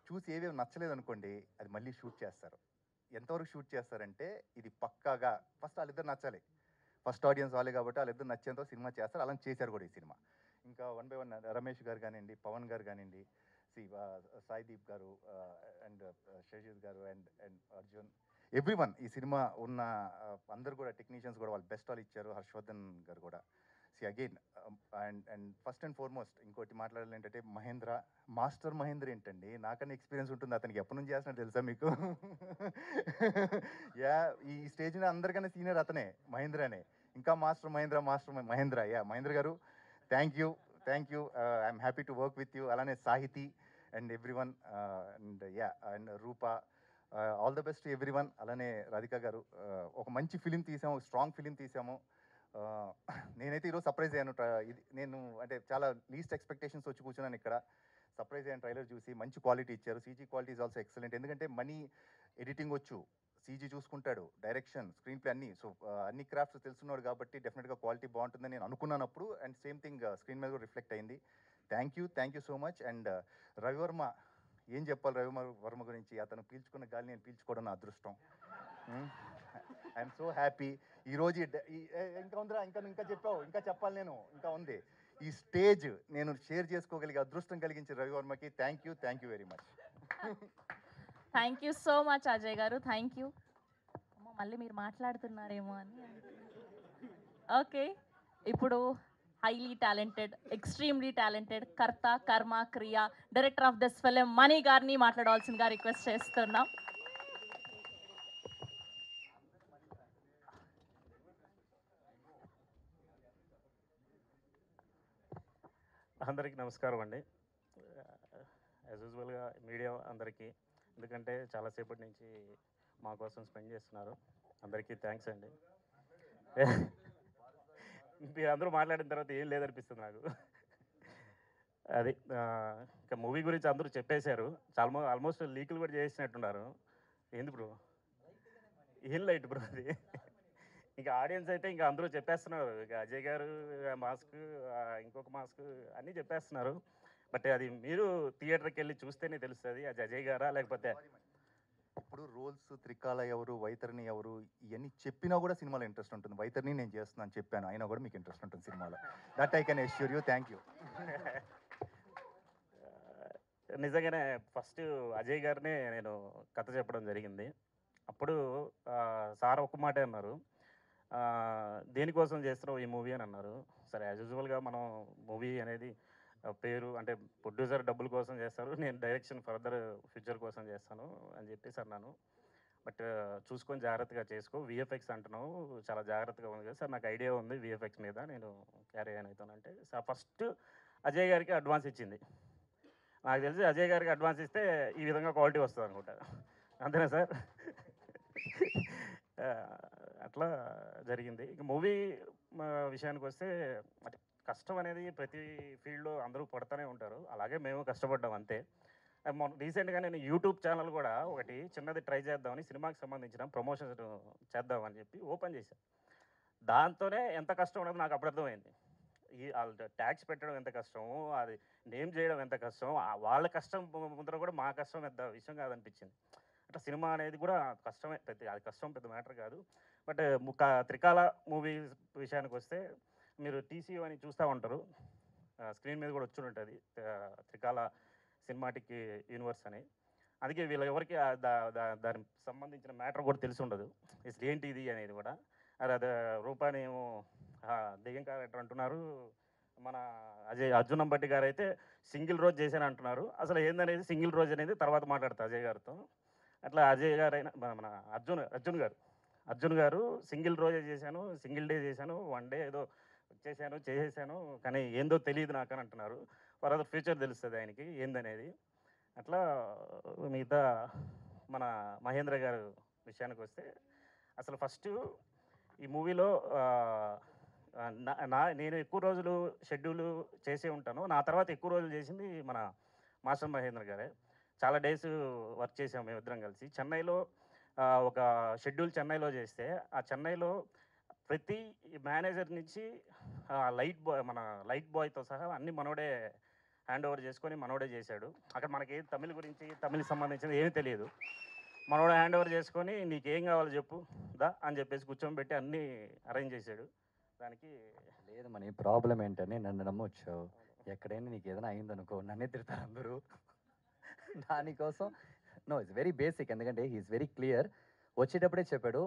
చూసి ఏవేవి నచ్చలేదు అనుకోండి అది మళ్ళీ షూట్ చేస్తారు. ఎంతవరకు షూట్ చేస్తారంటే ఇది పక్కాగా ఫస్ట్ వాళ్ళిద్దరు నచ్చాలి, ఫస్ట్ ఆడియన్స్ వాళ్ళే కాబట్టి వాళ్ళిద్దరు నచ్చేంత సినిమా చేస్తారు. అలా చేశారు కూడా ఈ సినిమా. ఇంకా 1 by 1 రమేష్ గారు కానివ్వండి, పవన్ గారు కానివ్వండి, సాయిదీప్ గారు అండ్ షజీద్ గారు అండ్ అర్జున్, ఎవ్రీవన్ ఈ సినిమా ఉన్న అందరు కూడా టెక్నీషియన్స్ కూడా వాళ్ళు బెస్ట్ వాళ్ళు ఇచ్చారు. హర్షవర్ధన్ గారు కూడా again. And first and foremost ఇంకోటి మాట్లాడాలి ఏంటంటే మాస్టర్ మహేంద్ర ఏంటండి, నాకన్నా ఎక్స్పీరియన్స్ ఉంటుంది అతనికి, ఎప్పటి నుంచి చేస్తున్నట్టు తెలుసా మీకు? యా, ఈ స్టేజ్ మీద అందరికన్నా సీనియర్ అతనే, మహేంద్రనే. ఇంకా మాస్టర్ మహేంద్ర. యా మహేంద్ర గారు thank you. I'm happy to work with you. అలానే Sahithi and everyone and Roopa, all the best everyone. అలానే రాధిక గారు, ఒక మంచి ఫిలిం తీసాము, స్ట్రాంగ్ ఫిలిం తీసాము. నేనైతే ఈరోజు సర్ప్రైజ్ అయ్యాను. నేను అంటే చాలా లీస్ట్ ఎక్స్పెక్టేషన్స్ వచ్చి కూర్చున్నాను ఇక్కడ, సర్ప్రైజ్ అయ్యాను. ట్రైలర్ చూసి మంచి క్వాలిటీ ఇచ్చారు. CG quality is also excellent. ఎందుకంటే మనీ ఎడిటింగ్ వచ్చు, సీజీ చూసుకుంటాడు, డైరెక్షన్, స్క్రీన్ ప్లే అన్నీ. సో అన్ని క్రాఫ్ట్స్ తెలుసున్నాడు కాబట్టి డెఫినెట్గా క్వాలిటీ బాగుంటుందని నేను అనుకున్నానప్పుడు. అండ్ సేమ్ థింగ్ స్క్రీన్ మీద కూడా రిఫ్లెక్ట్ అయింది. Thank you so much. And Ravi Varma, ఏం చెప్పాలి రవివర్మ గురించి, అతను పీల్చుకున్న గాలి నేను పీల్చుకోవడం నా అదృష్టం. I'm so happy. ఈరోజు ఇంకా ఉందిరా, ఇంకా చెప్పావు, ఇంకా చెప్పాలి నేను, ఇంకా ఉంది. ఈ స్టేజ్ నేను షేర్ చేసుకోగలిగే అదృష్టం కలిగించిన రవివర్మకి thank you very much. Thank you so much Ajay గారు, థ్యాంక్ యూ. మళ్ళీ మీరు మాట్లాడుతున్నారేమో అని. ఓకే, ఇప్పుడు హైలీ టాలెంటెడ్, ఎక్స్ట్రీమ్లీ టాలెంటెడ్ కర్త కర్మ క్రియ డైరెక్టర్ ఆఫ్ దిస్ ఫిలిం మణి గారిని మాట్లాడవలసిందిగా రిక్వెస్ట్ చేస్తున్నాం. అందరికీ నమస్కారం అండి. యాజ్ యూజువల్గా మీడియా అందరికీ, ఎందుకంటే చాలాసేపటి నుంచి మా కోసం స్పెండ్ చేస్తున్నారు, అందరికీ థ్యాంక్స్ అండి. మీరు అందరూ మాట్లాడిన తర్వాత ఏం లేదనిపిస్తుంది నాకు. అది ఇంకా మూవీ గురించి అందరూ చెప్పేశారు, చాలా ఆల్మోస్ట్ లీకులు కూడా చేసినట్టున్నారు. ఏంది బ్రో, ఏం లైట్ బ్రో అది. ఇంకా ఆడియన్స్ అయితే ఇంకా అందరూ చెప్పేస్తున్నారు, ఇక అజయ్ గారు మాస్క్, ఇంకొక మాస్క్ అన్నీ చెప్పేస్తున్నారు. బట్ అది మీరు థియేటర్కి వెళ్ళి చూస్తేనే తెలుస్తుంది అది అజయ్ గారా లేకపోతే. ఇప్పుడు రోల్స్ త్రికాల ఎవరు, వైతరిణి ఎవరు, ఇవన్నీ చెప్పినా కూడా సినిమాలో ఇంట్రెస్ట్ ఉంటుంది. వైతరిణి నేను చేస్తున్నాను చెప్పాను, అయినా కూడా మీకు ఇంట్రెస్ట్ ఉంటుంది సినిమాలో. That I can assure you. Thank you. నిజంగానే ఫస్ట్ అజయ్ గారినే నేను కథ చెప్పడం జరిగింది. అప్పుడు సార్ ఒక్క మాటే అన్నారు, దేనికోసం చేస్తున్నావు ఈ మూవీ అని అన్నారు. సరే, యాజ్ యూజువల్గా మనం మూవీ అనేది పేరు అంటే ప్రొడ్యూసర్ డబ్బుల కోసం చేస్తారు, నేను డైరెక్షన్ ఫర్దర్ ఫ్యూచర్ కోసం చేస్తాను అని చెప్పేసి అన్నాను. బట్ చూసుకొని జాగ్రత్తగా చేసుకో, విఎఫ్ఎక్స్ అంటున్నావు చాలా జాగ్రత్తగా ఉంది కదా సార్, నాకు ఐడియా ఉంది విఎఫ్ఎక్స్ మీద, నేను క్యారీ ఆన్ అవుతానంటే సార్ ఫస్ట్ అజయ్ గారికి అడ్వాన్స్ ఇచ్చింది. నాకు తెలిసి అజయ్ గారికి అడ్వాన్స్ ఇస్తే ఈ విధంగా క్వాలిటీ వస్తుంది అనుకుంటా, అంతేనా సార్? అట్లా జరిగింది. ఇక మూవీ విషయానికి వస్తే అంటే కష్టం అనేది ప్రతి ఫీల్డ్లో అందరూ పడుతూనే ఉంటారు, అలాగే మేము కష్టపడ్డాం అంతే. రీసెంట్గా నేను యూట్యూబ్ ఛానల్ కూడా ఒకటి చిన్నది ట్రై చేద్దామని, సినిమాకి సంబంధించిన ప్రమోషన్స్ చేద్దామని చెప్పి ఓపెన్ చేశాను. దాంతోనే ఎంత కష్టం ఉన్నది నాకు అప్పుడు అర్థమైంది. ట్యాక్స్ పెట్టడం ఎంత కష్టమో, అది నేమ్ చేయడం ఎంత కష్టం, వాళ్ళ కష్టం ముందర కూడా మా కష్టం పెద్ద విషయం కాదనిపించింది. అట్లా సినిమా అనేది కూడా కష్టమే, అది కష్టం పెద్ద మ్యాటర్ కాదు. బట్ త్రికాల మూవీ విషయానికి వస్తే మీరు టీసీయూ అని చూస్తూ ఉంటారు, స్క్రీన్ మీద కూడా వచ్చి ఉంటుంది త్రికాల సినిమాటిక్ యూనివర్స్ అని. అందుకే వీళ్ళ ఎవరికి దానికి సంబంధించిన మ్యాటర్ కూడా తెలిసి ఉండదు, అసలు ఏంటి ఇది అనేది కూడా. అది రూపాని ఏమో దెయ్యం క్యారెక్టర్ అంటున్నారు, మన అర్జున్ అంబటి గారు అయితే సింగిల్ రోజు చేశాను అంటున్నారు. అసలు ఏందనేది సింగిల్ రోజు అనేది తర్వాత మాట్లాడతా అజయ్ గారితో. అట్లా అజయ్ గారు అయినా మన అర్జున్ గారు సింగిల్ రోజే చేశాను, సింగిల్ డే చేశాను, వన్ డే ఏదో చేసేసాను కానీ ఏందో తెలియదు నాకు అని అంటున్నారు. ఫర్దర్ ఫ్యూచర్ తెలుస్తుంది ఆయనకి ఏందనేది. అట్లా మిగతా మన మహేంద్ర గారు విషయానికి వస్తే అసలు ఫస్ట్ ఈ మూవీలో నేను ఎక్కువ రోజులు షెడ్యూల్ చేసే ఉంటాను, నా తర్వాత ఎక్కువ రోజులు చేసింది మన మాస్టర్ మహేంద్ర గారే. చాలా డేస్ వర్క్ చేసాము మేమిద్దరం కలిసి. చెన్నైలో ఒక షెడ్యూల్ చెన్నైలో చేస్తే, ఆ చెన్నైలో ప్రతి మేనేజర్ నుంచి మన లైట్ బాయ్తో సహా అన్ని మనోడే హ్యాండ్ ఓవర్ చేసుకొని మనోడే చేశాడు. అక్కడ మనకి తమిళ గురించి, తమిళకి సంబంధించింది ఏమీ తెలియదు. మనోడే హ్యాండ్ ఓవర్ చేసుకొని నీకేం కావాలో చెప్పు దా అని చెప్పేసి కూర్చోబెట్టి అన్నీ అరేంజ్ చేశాడు. దానికి లేదు మన ప్రాబ్లం ఏంటని నన్ను నమ్మొచ్చావు, ఎక్కడైనా నీకు ఏదైనా అయిందనుకో నన్నే తిడతారు అందరూ. దానికోసం నో, ఇట్స్ వెరీ బేసిక్, ఎందుకంటే హీఈస్ వెరీ క్లియర్. వచ్చేటప్పుడే చెప్పాడు,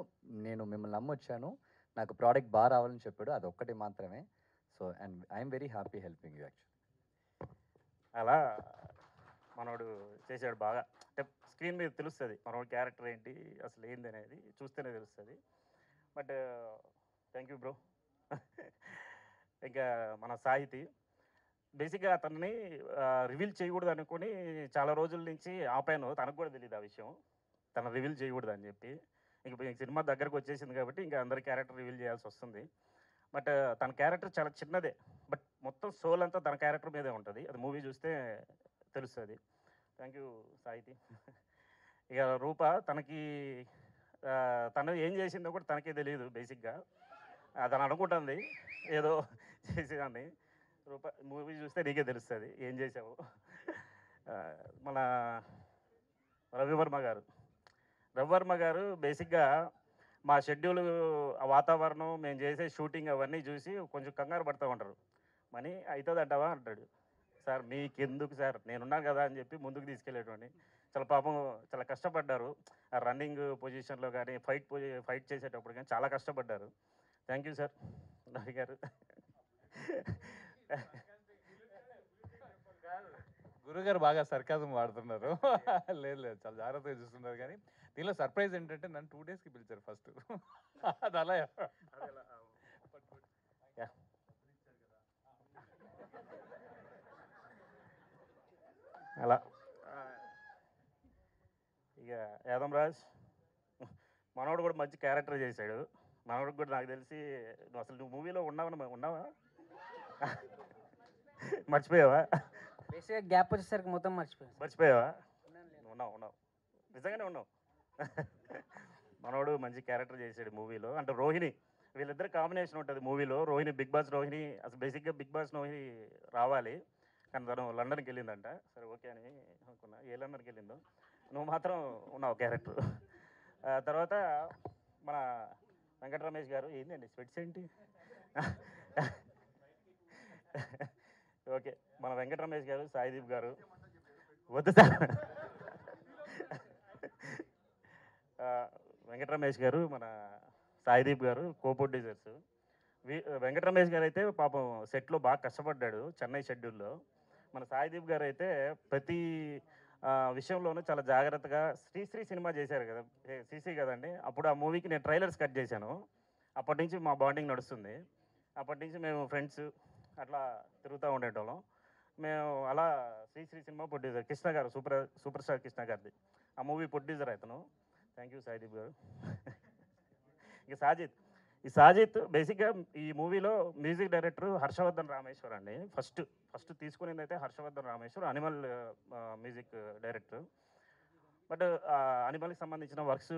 నేను మిమ్మల్ని నమ్మొచ్చాను, నాకు ప్రోడక్ట్ బాగా రావాలని చెప్పాడు, అది ఒక్కటి మాత్రమే. So and I'm very happy helping you actually. అలా మనోడు చేశాడు బాగా. అంటే స్క్రీన్ మీద తెలుస్తుంది మనోడు క్యారెక్టర్ ఏంటి అసలు ఏంది అనేది చూస్తేనే తెలుస్తుంది. But thank you bro. ఇంకా మన సాహితి బేసిక్గా అతన్ని రివీల్ చేయకూడదు అనుకుని చాలా రోజుల నుంచి ఆపాను, తనకు కూడా తెలియదు ఆ విషయం, తను రివీల్ చేయకూడదు అని చెప్పి. ఇంక సినిమా దగ్గరకు వచ్చేసింది కాబట్టి ఇంకా అందరి క్యారెక్టర్ రివీల్ చేయాల్సి వస్తుంది. బట్ తన క్యారెక్టర్ చాలా చిన్నదే, బట్ మొత్తం సోల్ అంతా తన క్యారెక్టర్ మీదే ఉంటుంది, అది మూవీ చూస్తే తెలుస్తుంది. Thank you Sahithi. ఇక రూప తనకి తను ఏం చేసిందో కూడా తనకే తెలియదు బేసిక్గా, తను అనుకుంటుంది ఏదో చేసేదాన్ని. రూప మూవీ చూస్తే నీకే తెలుస్తుంది ఏం చేసావు. మన రవివర్మ గారు బేసిక్గా మా షెడ్యూల్, ఆ వాతావరణం, మేము చేసే షూటింగ్ అవన్నీ చూసి కొంచెం కంగారు పడుతూ ఉంటారు. మనీ అవుతుంది అంటావా అంటాడు. సార్ మీకెందుకు సార్, నేనున్నాను కదా అని చెప్పి ముందుకు తీసుకెళ్ళేటువంటి. చాలా పాపం చాలా కష్టపడ్డారు రన్నింగ్ పొజిషన్లో కానీ ఫైట్ చేసేటప్పుడు కానీ చాలా కష్టపడ్డారు. థ్యాంక్ యూ సార్, రవి గారు. గురుగారు బాగా సర్కాజం వాడుతున్నారు. లేదు లేదు, చాలా జాగ్రత్తగా చూస్తున్నారు. కానీ దీనిలో సర్ప్రైజ్ ఏంటంటే నన్ను 2 డేస్కి పిలిచారు ఫస్ట్. అది అలా అలా ఇక యాదం రాజ్ మనోడు కూడా మంచి క్యారెక్టర్ చేశాడు. మనోడికి కూడా నాకు తెలిసి నువ్వు మూవీలో ఉన్నావా మర్చిపోయావా? బేసిక్గా గ్యాప్ వచ్చేసరికి మొత్తం మర్చిపోయావా? ఉన్నావు నిజంగానే ఉన్నావు. మనోడు మంచి క్యారెక్టర్ చేశాడు మూవీలో. అంటే రోహిణి, వీళ్ళిద్దరు కాంబినేషన్ ఉంటుంది మూవీలో. రోహిణి, బిగ్ బాస్ రోహిణి, అసలు బేసిక్గా బిగ్ బాస్ రోహిణి రావాలి, కానీ తను లండన్కి వెళ్ళిందంట. సరే ఓకే అని అనుకున్నా. ఏ లండన్కి వెళ్ళిందో, నువ్వు మాత్రం ఉన్నావు క్యారెక్టర్. తర్వాత మన వెంకట రమేష్ గారు, ఏంటండి స్వెట్స్ ఏంటి? ఓకే, మన వెంకట రమేష్ గారు, సాయిదీప్ గారు, వద్దు సార్. వెంకట రమేష్ గారు, మన సాయిదీప్ గారు కో ప్రొడ్యూసర్స్. వెంకట రమేష్ గారు అయితే పాపం సెట్లో బాగా కష్టపడ్డాడు చెన్నై షెడ్యూల్లో. మన సాయిదీప్ గారు అయితే ప్రతి విషయంలోనూ చాలా జాగ్రత్తగా శ్రీశ్రీ సినిమా చేశారు కదా, శ్రీశ్రీ కదండి. అప్పుడు ఆ మూవీకి నేను ట్రైలర్స్ కట్ చేశాను. అప్పటి నుంచి మా బాండింగ్ నడుస్తుంది. అప్పటి నుంచి మేము ఫ్రెండ్స్ అట్లా తిరుగుతూ ఉండేటోళ్ళం. మేము అలా శ్రీశ్రీ సినిమా ప్రొడ్యూసర్ కృష్ణ గారు, సూపర్ స్టార్ కృష్ణ గారిది ఆ మూవీ ప్రొడ్యూసర్ అతను. థ్యాంక్ యూ సాయిదీప్ గారు. ఇక సాజిత్ బేసిక్గా ఈ మూవీలో మ్యూజిక్ డైరెక్టర్ హర్షవర్ధన్ రామేశ్వర్ అండి. ఫస్ట్ తీసుకునేది అయితే Harshavardhan Rameshwar, animal music director. But అనిమల్కి సంబంధించిన వర్క్స్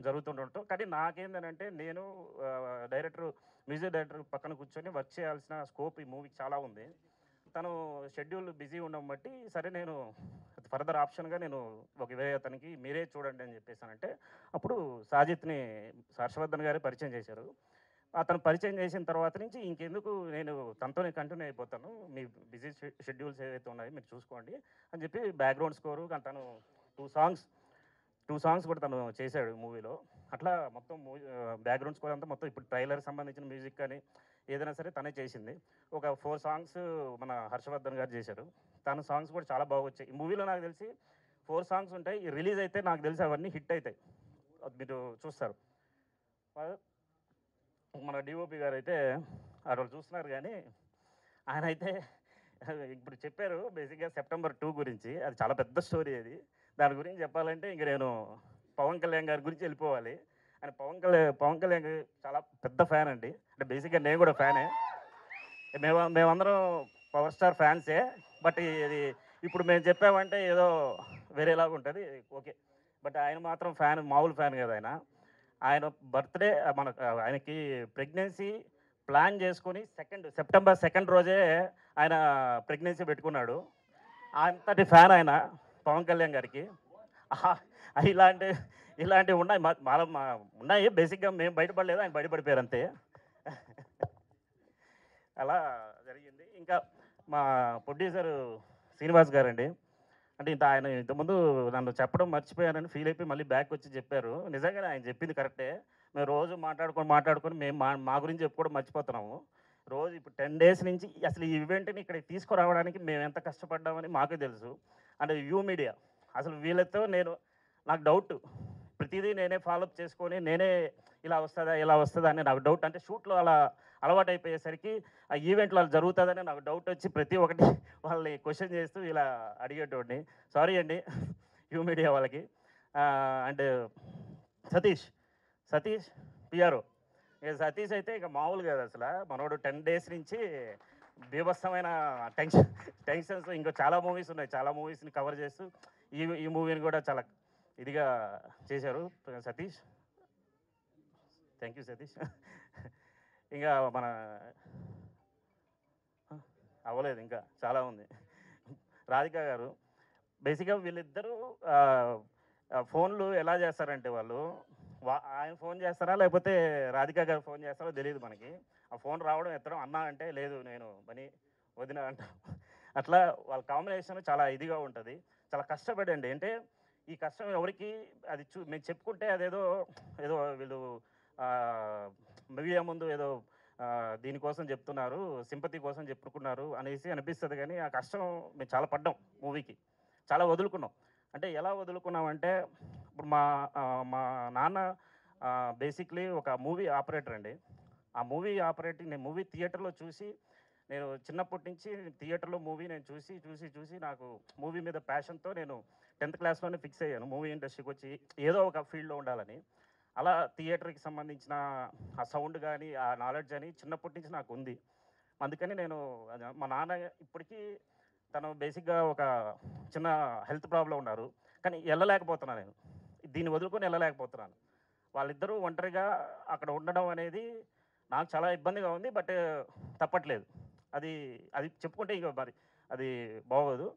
జరుగుతుండటం, కానీ నాకేంటంటే నేను మ్యూజిక్ డైరెక్టర్ పక్కన కూర్చొని వర్క్ చేయాల్సిన స్కోప్ ఈ మూవీకి చాలా ఉంది. తను షెడ్యూల్ బిజీ ఉండడం బట్టి సరే నేను ఫర్దర్ ఆప్షన్గా నేను అతనికి మీరే చూడండి అని చెప్పేసానంటే, అప్పుడు సాజిత్ని హర్షవర్ధన్ గారే పరిచయం చేశారు. అతను పరిచయం చేసిన తర్వాత నుంచి ఇంకెందుకు నేను తనతోనే కంటిన్యూ అయిపోతాను, మీ బిజీ షెడ్యూల్స్ ఏవైతే ఉన్నాయో మీరు చూసుకోండి అని చెప్పి బ్యాక్గ్రౌండ్ స్కోరు తను 2 సాంగ్స్ కూడా తను చేశాడు మూవీలో. అట్లా మొత్తం బ్యాక్గ్రౌండ్ స్కోర్ అంతా మొత్తం ఇప్పుడు ట్రైలర్ సంబంధించిన మ్యూజిక్ కానీ ఏదైనా సరే తనే చేసింది. ఒక 4 సాంగ్స్ మన హర్షవర్ధన్ గారు చేశారు. తన సాంగ్స్ కూడా చాలా బాగా వచ్చాయి. ఈ మూవీలో నాకు తెలిసి 4 సాంగ్స్ ఉంటాయి. రిలీజ్ అయితే నాకు తెలిసి అవన్నీ హిట్ అవుతాయి, మీరు చూస్తారు. మన డిఓపి గారు అయితే వాళ్ళు చూస్తున్నారు, కానీ ఆయన అయితే ఇప్పుడు చెప్పారు బేసిక్గా సెప్టెంబర్ 2 గురించి. అది చాలా పెద్ద స్టోరీ. అది దాని గురించి చెప్పాలంటే ఇంక నేను పవన్ కళ్యాణ్ గారి గురించి వెళ్ళిపోవాలి. ఆయన పవన్ కళ్యాణ్ చాలా పెద్ద ఫ్యాన్ అండి. అంటే బేసిక్గా నేను కూడా ఫ్యానే. మేమందరం పవర్ స్టార్ ఫ్యాన్సే. బట్ ఇది ఇప్పుడు మేము చెప్పామంటే ఏదో వేరేలాగా ఉంటుంది, ఓకే. బట్ ఆయన మాత్రం ఫ్యాన్, మామూలు ఫ్యాన్ కదా ఆయన బర్త్డే ఆయనకి ప్రెగ్నెన్సీ ప్లాన్ చేసుకొని సెప్టెంబర్ 2 రోజే ఆయన ప్రెగ్నెన్సీ పెట్టుకున్నాడు. అంతటి ఫ్యాన్ ఆయన పవన్ కళ్యాణ్ గారికి. ఇలాంటివి ఉన్నాయి బేసిక్గా మేము బయటపడలేదు, ఆయన బయటపడిపోయారు అంతే. అలా జరిగింది. ఇంకా మా ప్రొడ్యూసర్ శ్రీనివాస్ గారండి, అంటే ఆయన ఇంతకుముందు నన్ను చెప్పడం మర్చిపోయానని ఫీల్ అయిపోయి మళ్ళీ బ్యాక్ వచ్చి చెప్పారు. నిజంగానే ఆయన చెప్పింది కరెక్టే. మేము రోజు మాట్లాడుకొని మేము మా గురించి చెప్పుకోవడం మర్చిపోతున్నాము. రోజు ఇప్పుడు 10 డేస్ నుంచి అసలు ఈ ఈవెంట్ని ఇక్కడ తీసుకురావడానికి మేము ఎంత కష్టపడ్డామని మాకు తెలుసు. అంటే మీడియా అసలు వీళ్ళతో నాకు డౌట్, ప్రతిదీ నేనే ఫాలోఅప్ చేసుకొని నేనే ఇలా వస్తుందా అని నాకు డౌట్. అంటే షూట్లో అలా అలవాటు అయిపోయేసరికి ఆ ఈవెంట్లో అలా జరుగుతుందని నాకు డౌట్ వచ్చి ప్రతి ఒక్కటి వాళ్ళని క్వశ్చన్ చేస్తూ ఇలా అడిగేటోడిని. సారీ అండి మీడియా వాళ్ళకి. And Satish PRO. ఇక సతీష్ అయితే ఇక మామూలు కాదు అసలు. మనోడు 10 డేస్ నుంచి బీభత్సమైన టెన్షన్స్. ఇంకా చాలా మూవీస్ ఉన్నాయి, చాలా మూవీస్ని కవర్ చేస్తూ ఈ మూవీని కూడా చాలా ఇదిగా చేశారు సతీష్. Thank you Satish. ఇంకా మన అవ్వలేదు, ఇంకా చాలా ఉంది. రాధిక గారు, బేసిక్గా వీళ్ళిద్దరూ ఫోన్లు ఎలా చేస్తారంటే ఆయన ఫోన్ చేస్తారా లేకపోతే రాధిక గారు ఫోన్ చేస్తారో తెలియదు మనకి. ఆ ఫోన్ రావడం ఎత్తడం, అన్నా అంటే లేదు నేను పని వదిన అంట. అట్లా వాళ్ళ కాంబినేషన్ చాలా ఇదిగా ఉంటుంది. చాలా కష్టపడండి. అంటే ఈ కష్టం ఎవరికి అది మేము చెప్పుకుంటే అదేదో వీళ్ళు మీడియా ముందు ఏదో దీనికోసం చెప్తున్నారు, సింపతి కోసం చెప్పుకున్నారు అనేసి అనిపిస్తుంది. కానీ ఆ కష్టం మేము చాలా పడ్డాం, మూవీకి చాలా వదులుకున్నాం. అంటే ఎలా వదులుకున్నామంటే, ఇప్పుడు మా నాన్న బేసిక్లీ ఒక మూవీ ఆపరేటర్ అండి. ఆ మూవీ ఆపరేటింగ్ నేను మూవీ థియేటర్లో చూసి, నేను చిన్నప్పటి నుంచి థియేటర్లో మూవీ నేను చూసి నాకు మూవీ మీద ప్యాషన్తో నేను 10th క్లాస్లోనే ఫిక్స్ అయ్యాను మూవీ ఇండస్ట్రీకి వచ్చి ఏదో ఒక ఫీల్డ్లో ఉండాలని. అలా థియేటర్కి సంబంధించిన ఆ సౌండ్ కానీ ఆ నాలెడ్జ్ అని చిన్నప్పటి నుంచి నాకు ఉంది. అందుకని నేను మా నాన్న ఇప్పటికీ తను బేసిక్గా ఒక చిన్న హెల్త్ ప్రాబ్లం ఉన్నారు, కానీ వెళ్ళలేకపోతున్నాను, నేను దీన్ని వదులుకొని వెళ్ళలేకపోతున్నాను. వాళ్ళిద్దరూ ఒంటరిగా అక్కడ ఉండడం అనేది నాకు చాలా ఇబ్బందిగా ఉంది. బట్ తప్పట్లేదు, అది చెప్పుకుంటే ఇక మరి అది బాగోదు.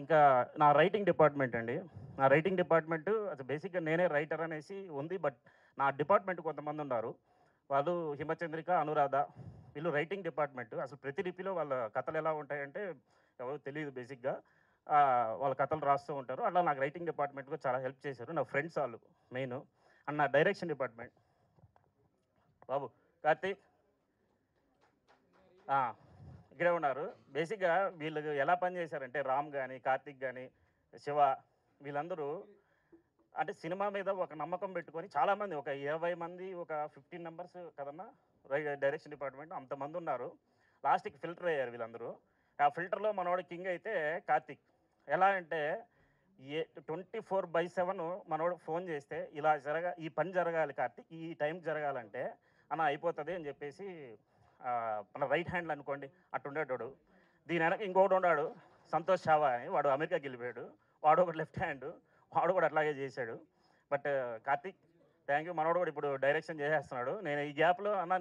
ఇంకా నా రైటింగ్ డిపార్ట్మెంట్ అండి, నా రైటింగ్ డిపార్ట్మెంట్ అది బేసిక్గా నేనే రైటర్ అనేసి ఉంది. బట్ నా డిపార్ట్మెంట్ కొంతమంది ఉన్నారు, వాళ్ళు హిమచంద్రిక, అనురాధ, వీళ్ళు రైటింగ్ డిపార్ట్మెంట్. అసలు ప్రతి లిపిలో వాళ్ళ కథలు ఎలా ఉంటాయంటే ఎవరో తెలియదు, బేసిక్గా వాళ్ళ కథలు రాస్తూ ఉంటారు. అలా నాకు రైటింగ్ డిపార్ట్మెంట్గా చాలా హెల్ప్ చేశారు నా ఫ్రెండ్స్ వాళ్ళు మెయిన్. అండ్ నా డైరెక్షన్ డిపార్ట్మెంట్ బాబు కార్తీక్ ఇక్కడే ఉన్నారు. బేసిక్గా వీళ్ళు ఎలా పనిచేశారంటే రామ్ కానీ, కార్తీక్ కానీ, శివ, వీళ్ళందరూ అంటే సినిమా మీద ఒక నమ్మకం పెట్టుకొని చాలామంది, ఒక 20 మంది, ఒక 15 మెంబర్స్ కదన్నా డైరెక్షన్ డిపార్ట్మెంట్, అంతమంది ఉన్నారు. లాస్ట్కి ఫిల్టర్ అయ్యారు వీళ్ళందరూ. ఆ ఫిల్టర్లో మనోడు కింగ్ అయితే కార్తీక్. ఎలా అంటే 24/7 మనోడు ఫోన్ చేస్తే ఇలా ఈ పని జరగాలి కార్తీక్, ఈ టైం జరగాలంటే అన్న అయిపోతుంది అని చెప్పేసి, మన రైట్ హ్యాండ్లు అనుకోండి అట్టుండేటోడు. దీని వెనక ఇంకొకటి ఉన్నాడు సంతోష్ షావా అని, వాడు అమెరికాకి వెళ్ళిపోయాడు, వాడు ఒకటి లెఫ్ట్ హ్యాండ్, వాడు కూడా అట్లాగే చేశాడు. బట్ కార్తీక్ థ్యాంక్ యూ, మనోడు కూడా ఇప్పుడు డైరెక్షన్ చేసేస్తున్నాడు. నేను ఈ గ్యాప్లో అన్న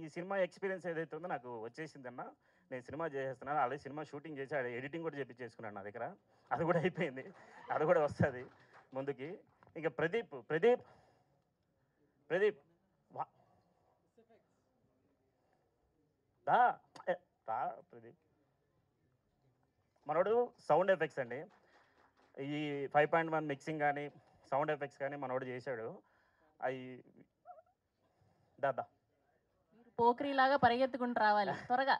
ఈ సినిమా ఎక్స్పీరియన్స్ ఏదైతే ఉందో నాకు వచ్చేసింది అన్న, నేను సినిమా చేసేస్తున్నాను. అలాగే సినిమా షూటింగ్ చేసి ఎడిటింగ్ కూడా చేపించేసుకున్నాను నా దగ్గర, అది కూడా అయిపోయింది, అది కూడా వస్తుంది ముందుకి. ఇంకా ప్రదీప్ ప్రదీప్ మనోడు సౌండ్ ఎఫెక్ట్స్ అండి, ఈ 5.1 మిక్సింగ్ కానీ సౌండ్ ఎఫెక్ట్స్ కానీ మనోడు చేశాడు. అవి దాదా పోక్రీలాగా పరిగెత్తుకుంటూ రావాలి త్వరగా.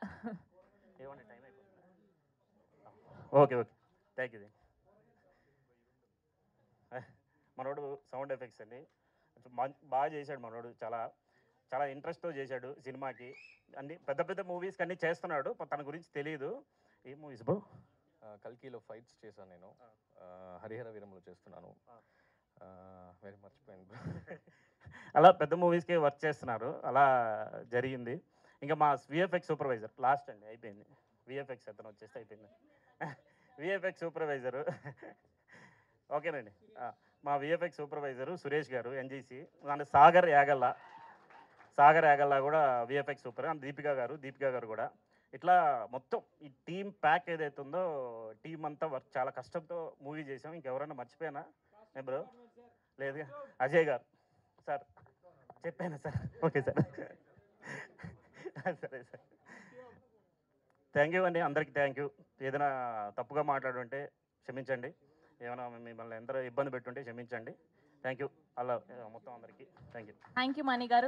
ఏమండి టైం అయిపోతుంది. Okay thank you. మనోడు సౌండ్ ఎఫెక్ట్స్ అండి బాగా చేశాడు మనోడు, చాలా చాలా ఇంట్రెస్ట్తో చేశాడు సినిమాకి. అన్ని పెద్ద మూవీస్కి అన్నీ చేస్తున్నాడు, తన గురించి తెలియదు. ఏ మూవీస్ బ్రో? కల్కిలో ఫైట్స్ చేశాను నేను, హరిహర వీరంలో చేస్తున్నాను, వెరీ మర్చిపోయింది బ్రో. అలా పెద్ద మూవీస్కి వర్క్ చేస్తున్నారు, అలా జరిగింది. ఇంకా మా విఎఫ్ఎక్స్ సూపర్వైజర్ లాస్ట్ అండి, అయిపోయింది. విఎఫ్ఎక్స్ అతను వచ్చేస్తే అయిపోయింది. విఎఫ్ఎక్స్ సూపర్వైజరు ఓకేనండి. మా విఎఫ్ఎక్స్ సూపర్వైజరు సురేష్ గారు ఎన్జీసీ, అంటే సాగర్ యాగల్లా కూడా విఎఫ్ఎక్స్ సూపర్. అండ్ దీపికా గారు కూడా. ఇట్లా మొత్తం ఈ టీమ్ ప్యాక్ ఏదైతే ఉందో, టీం అంతా వర్క్ చాలా కష్టంతో మూవీ చేసాం. ఇంకెవరైనా మర్చిపోయానా బ్రో? లేదు, అజయ్ గారు సార్ చెప్పాను సార్. ఓకే సార్, సరే సార్. థ్యాంక్ యూ అండి, అందరికీ థ్యాంక్ యూ. ఏదైనా తప్పుగా మాట్లాడుంటే క్షమించండి, ఏమైనా మిమ్మల్ని ఎంత ఇబ్బంది పెట్టుంటే క్షమించండి. థ్యాంక్ యూ అలా మొత్తం అందరికీ థ్యాంక్ యూ. థ్యాంక్ యూ మణి గారు.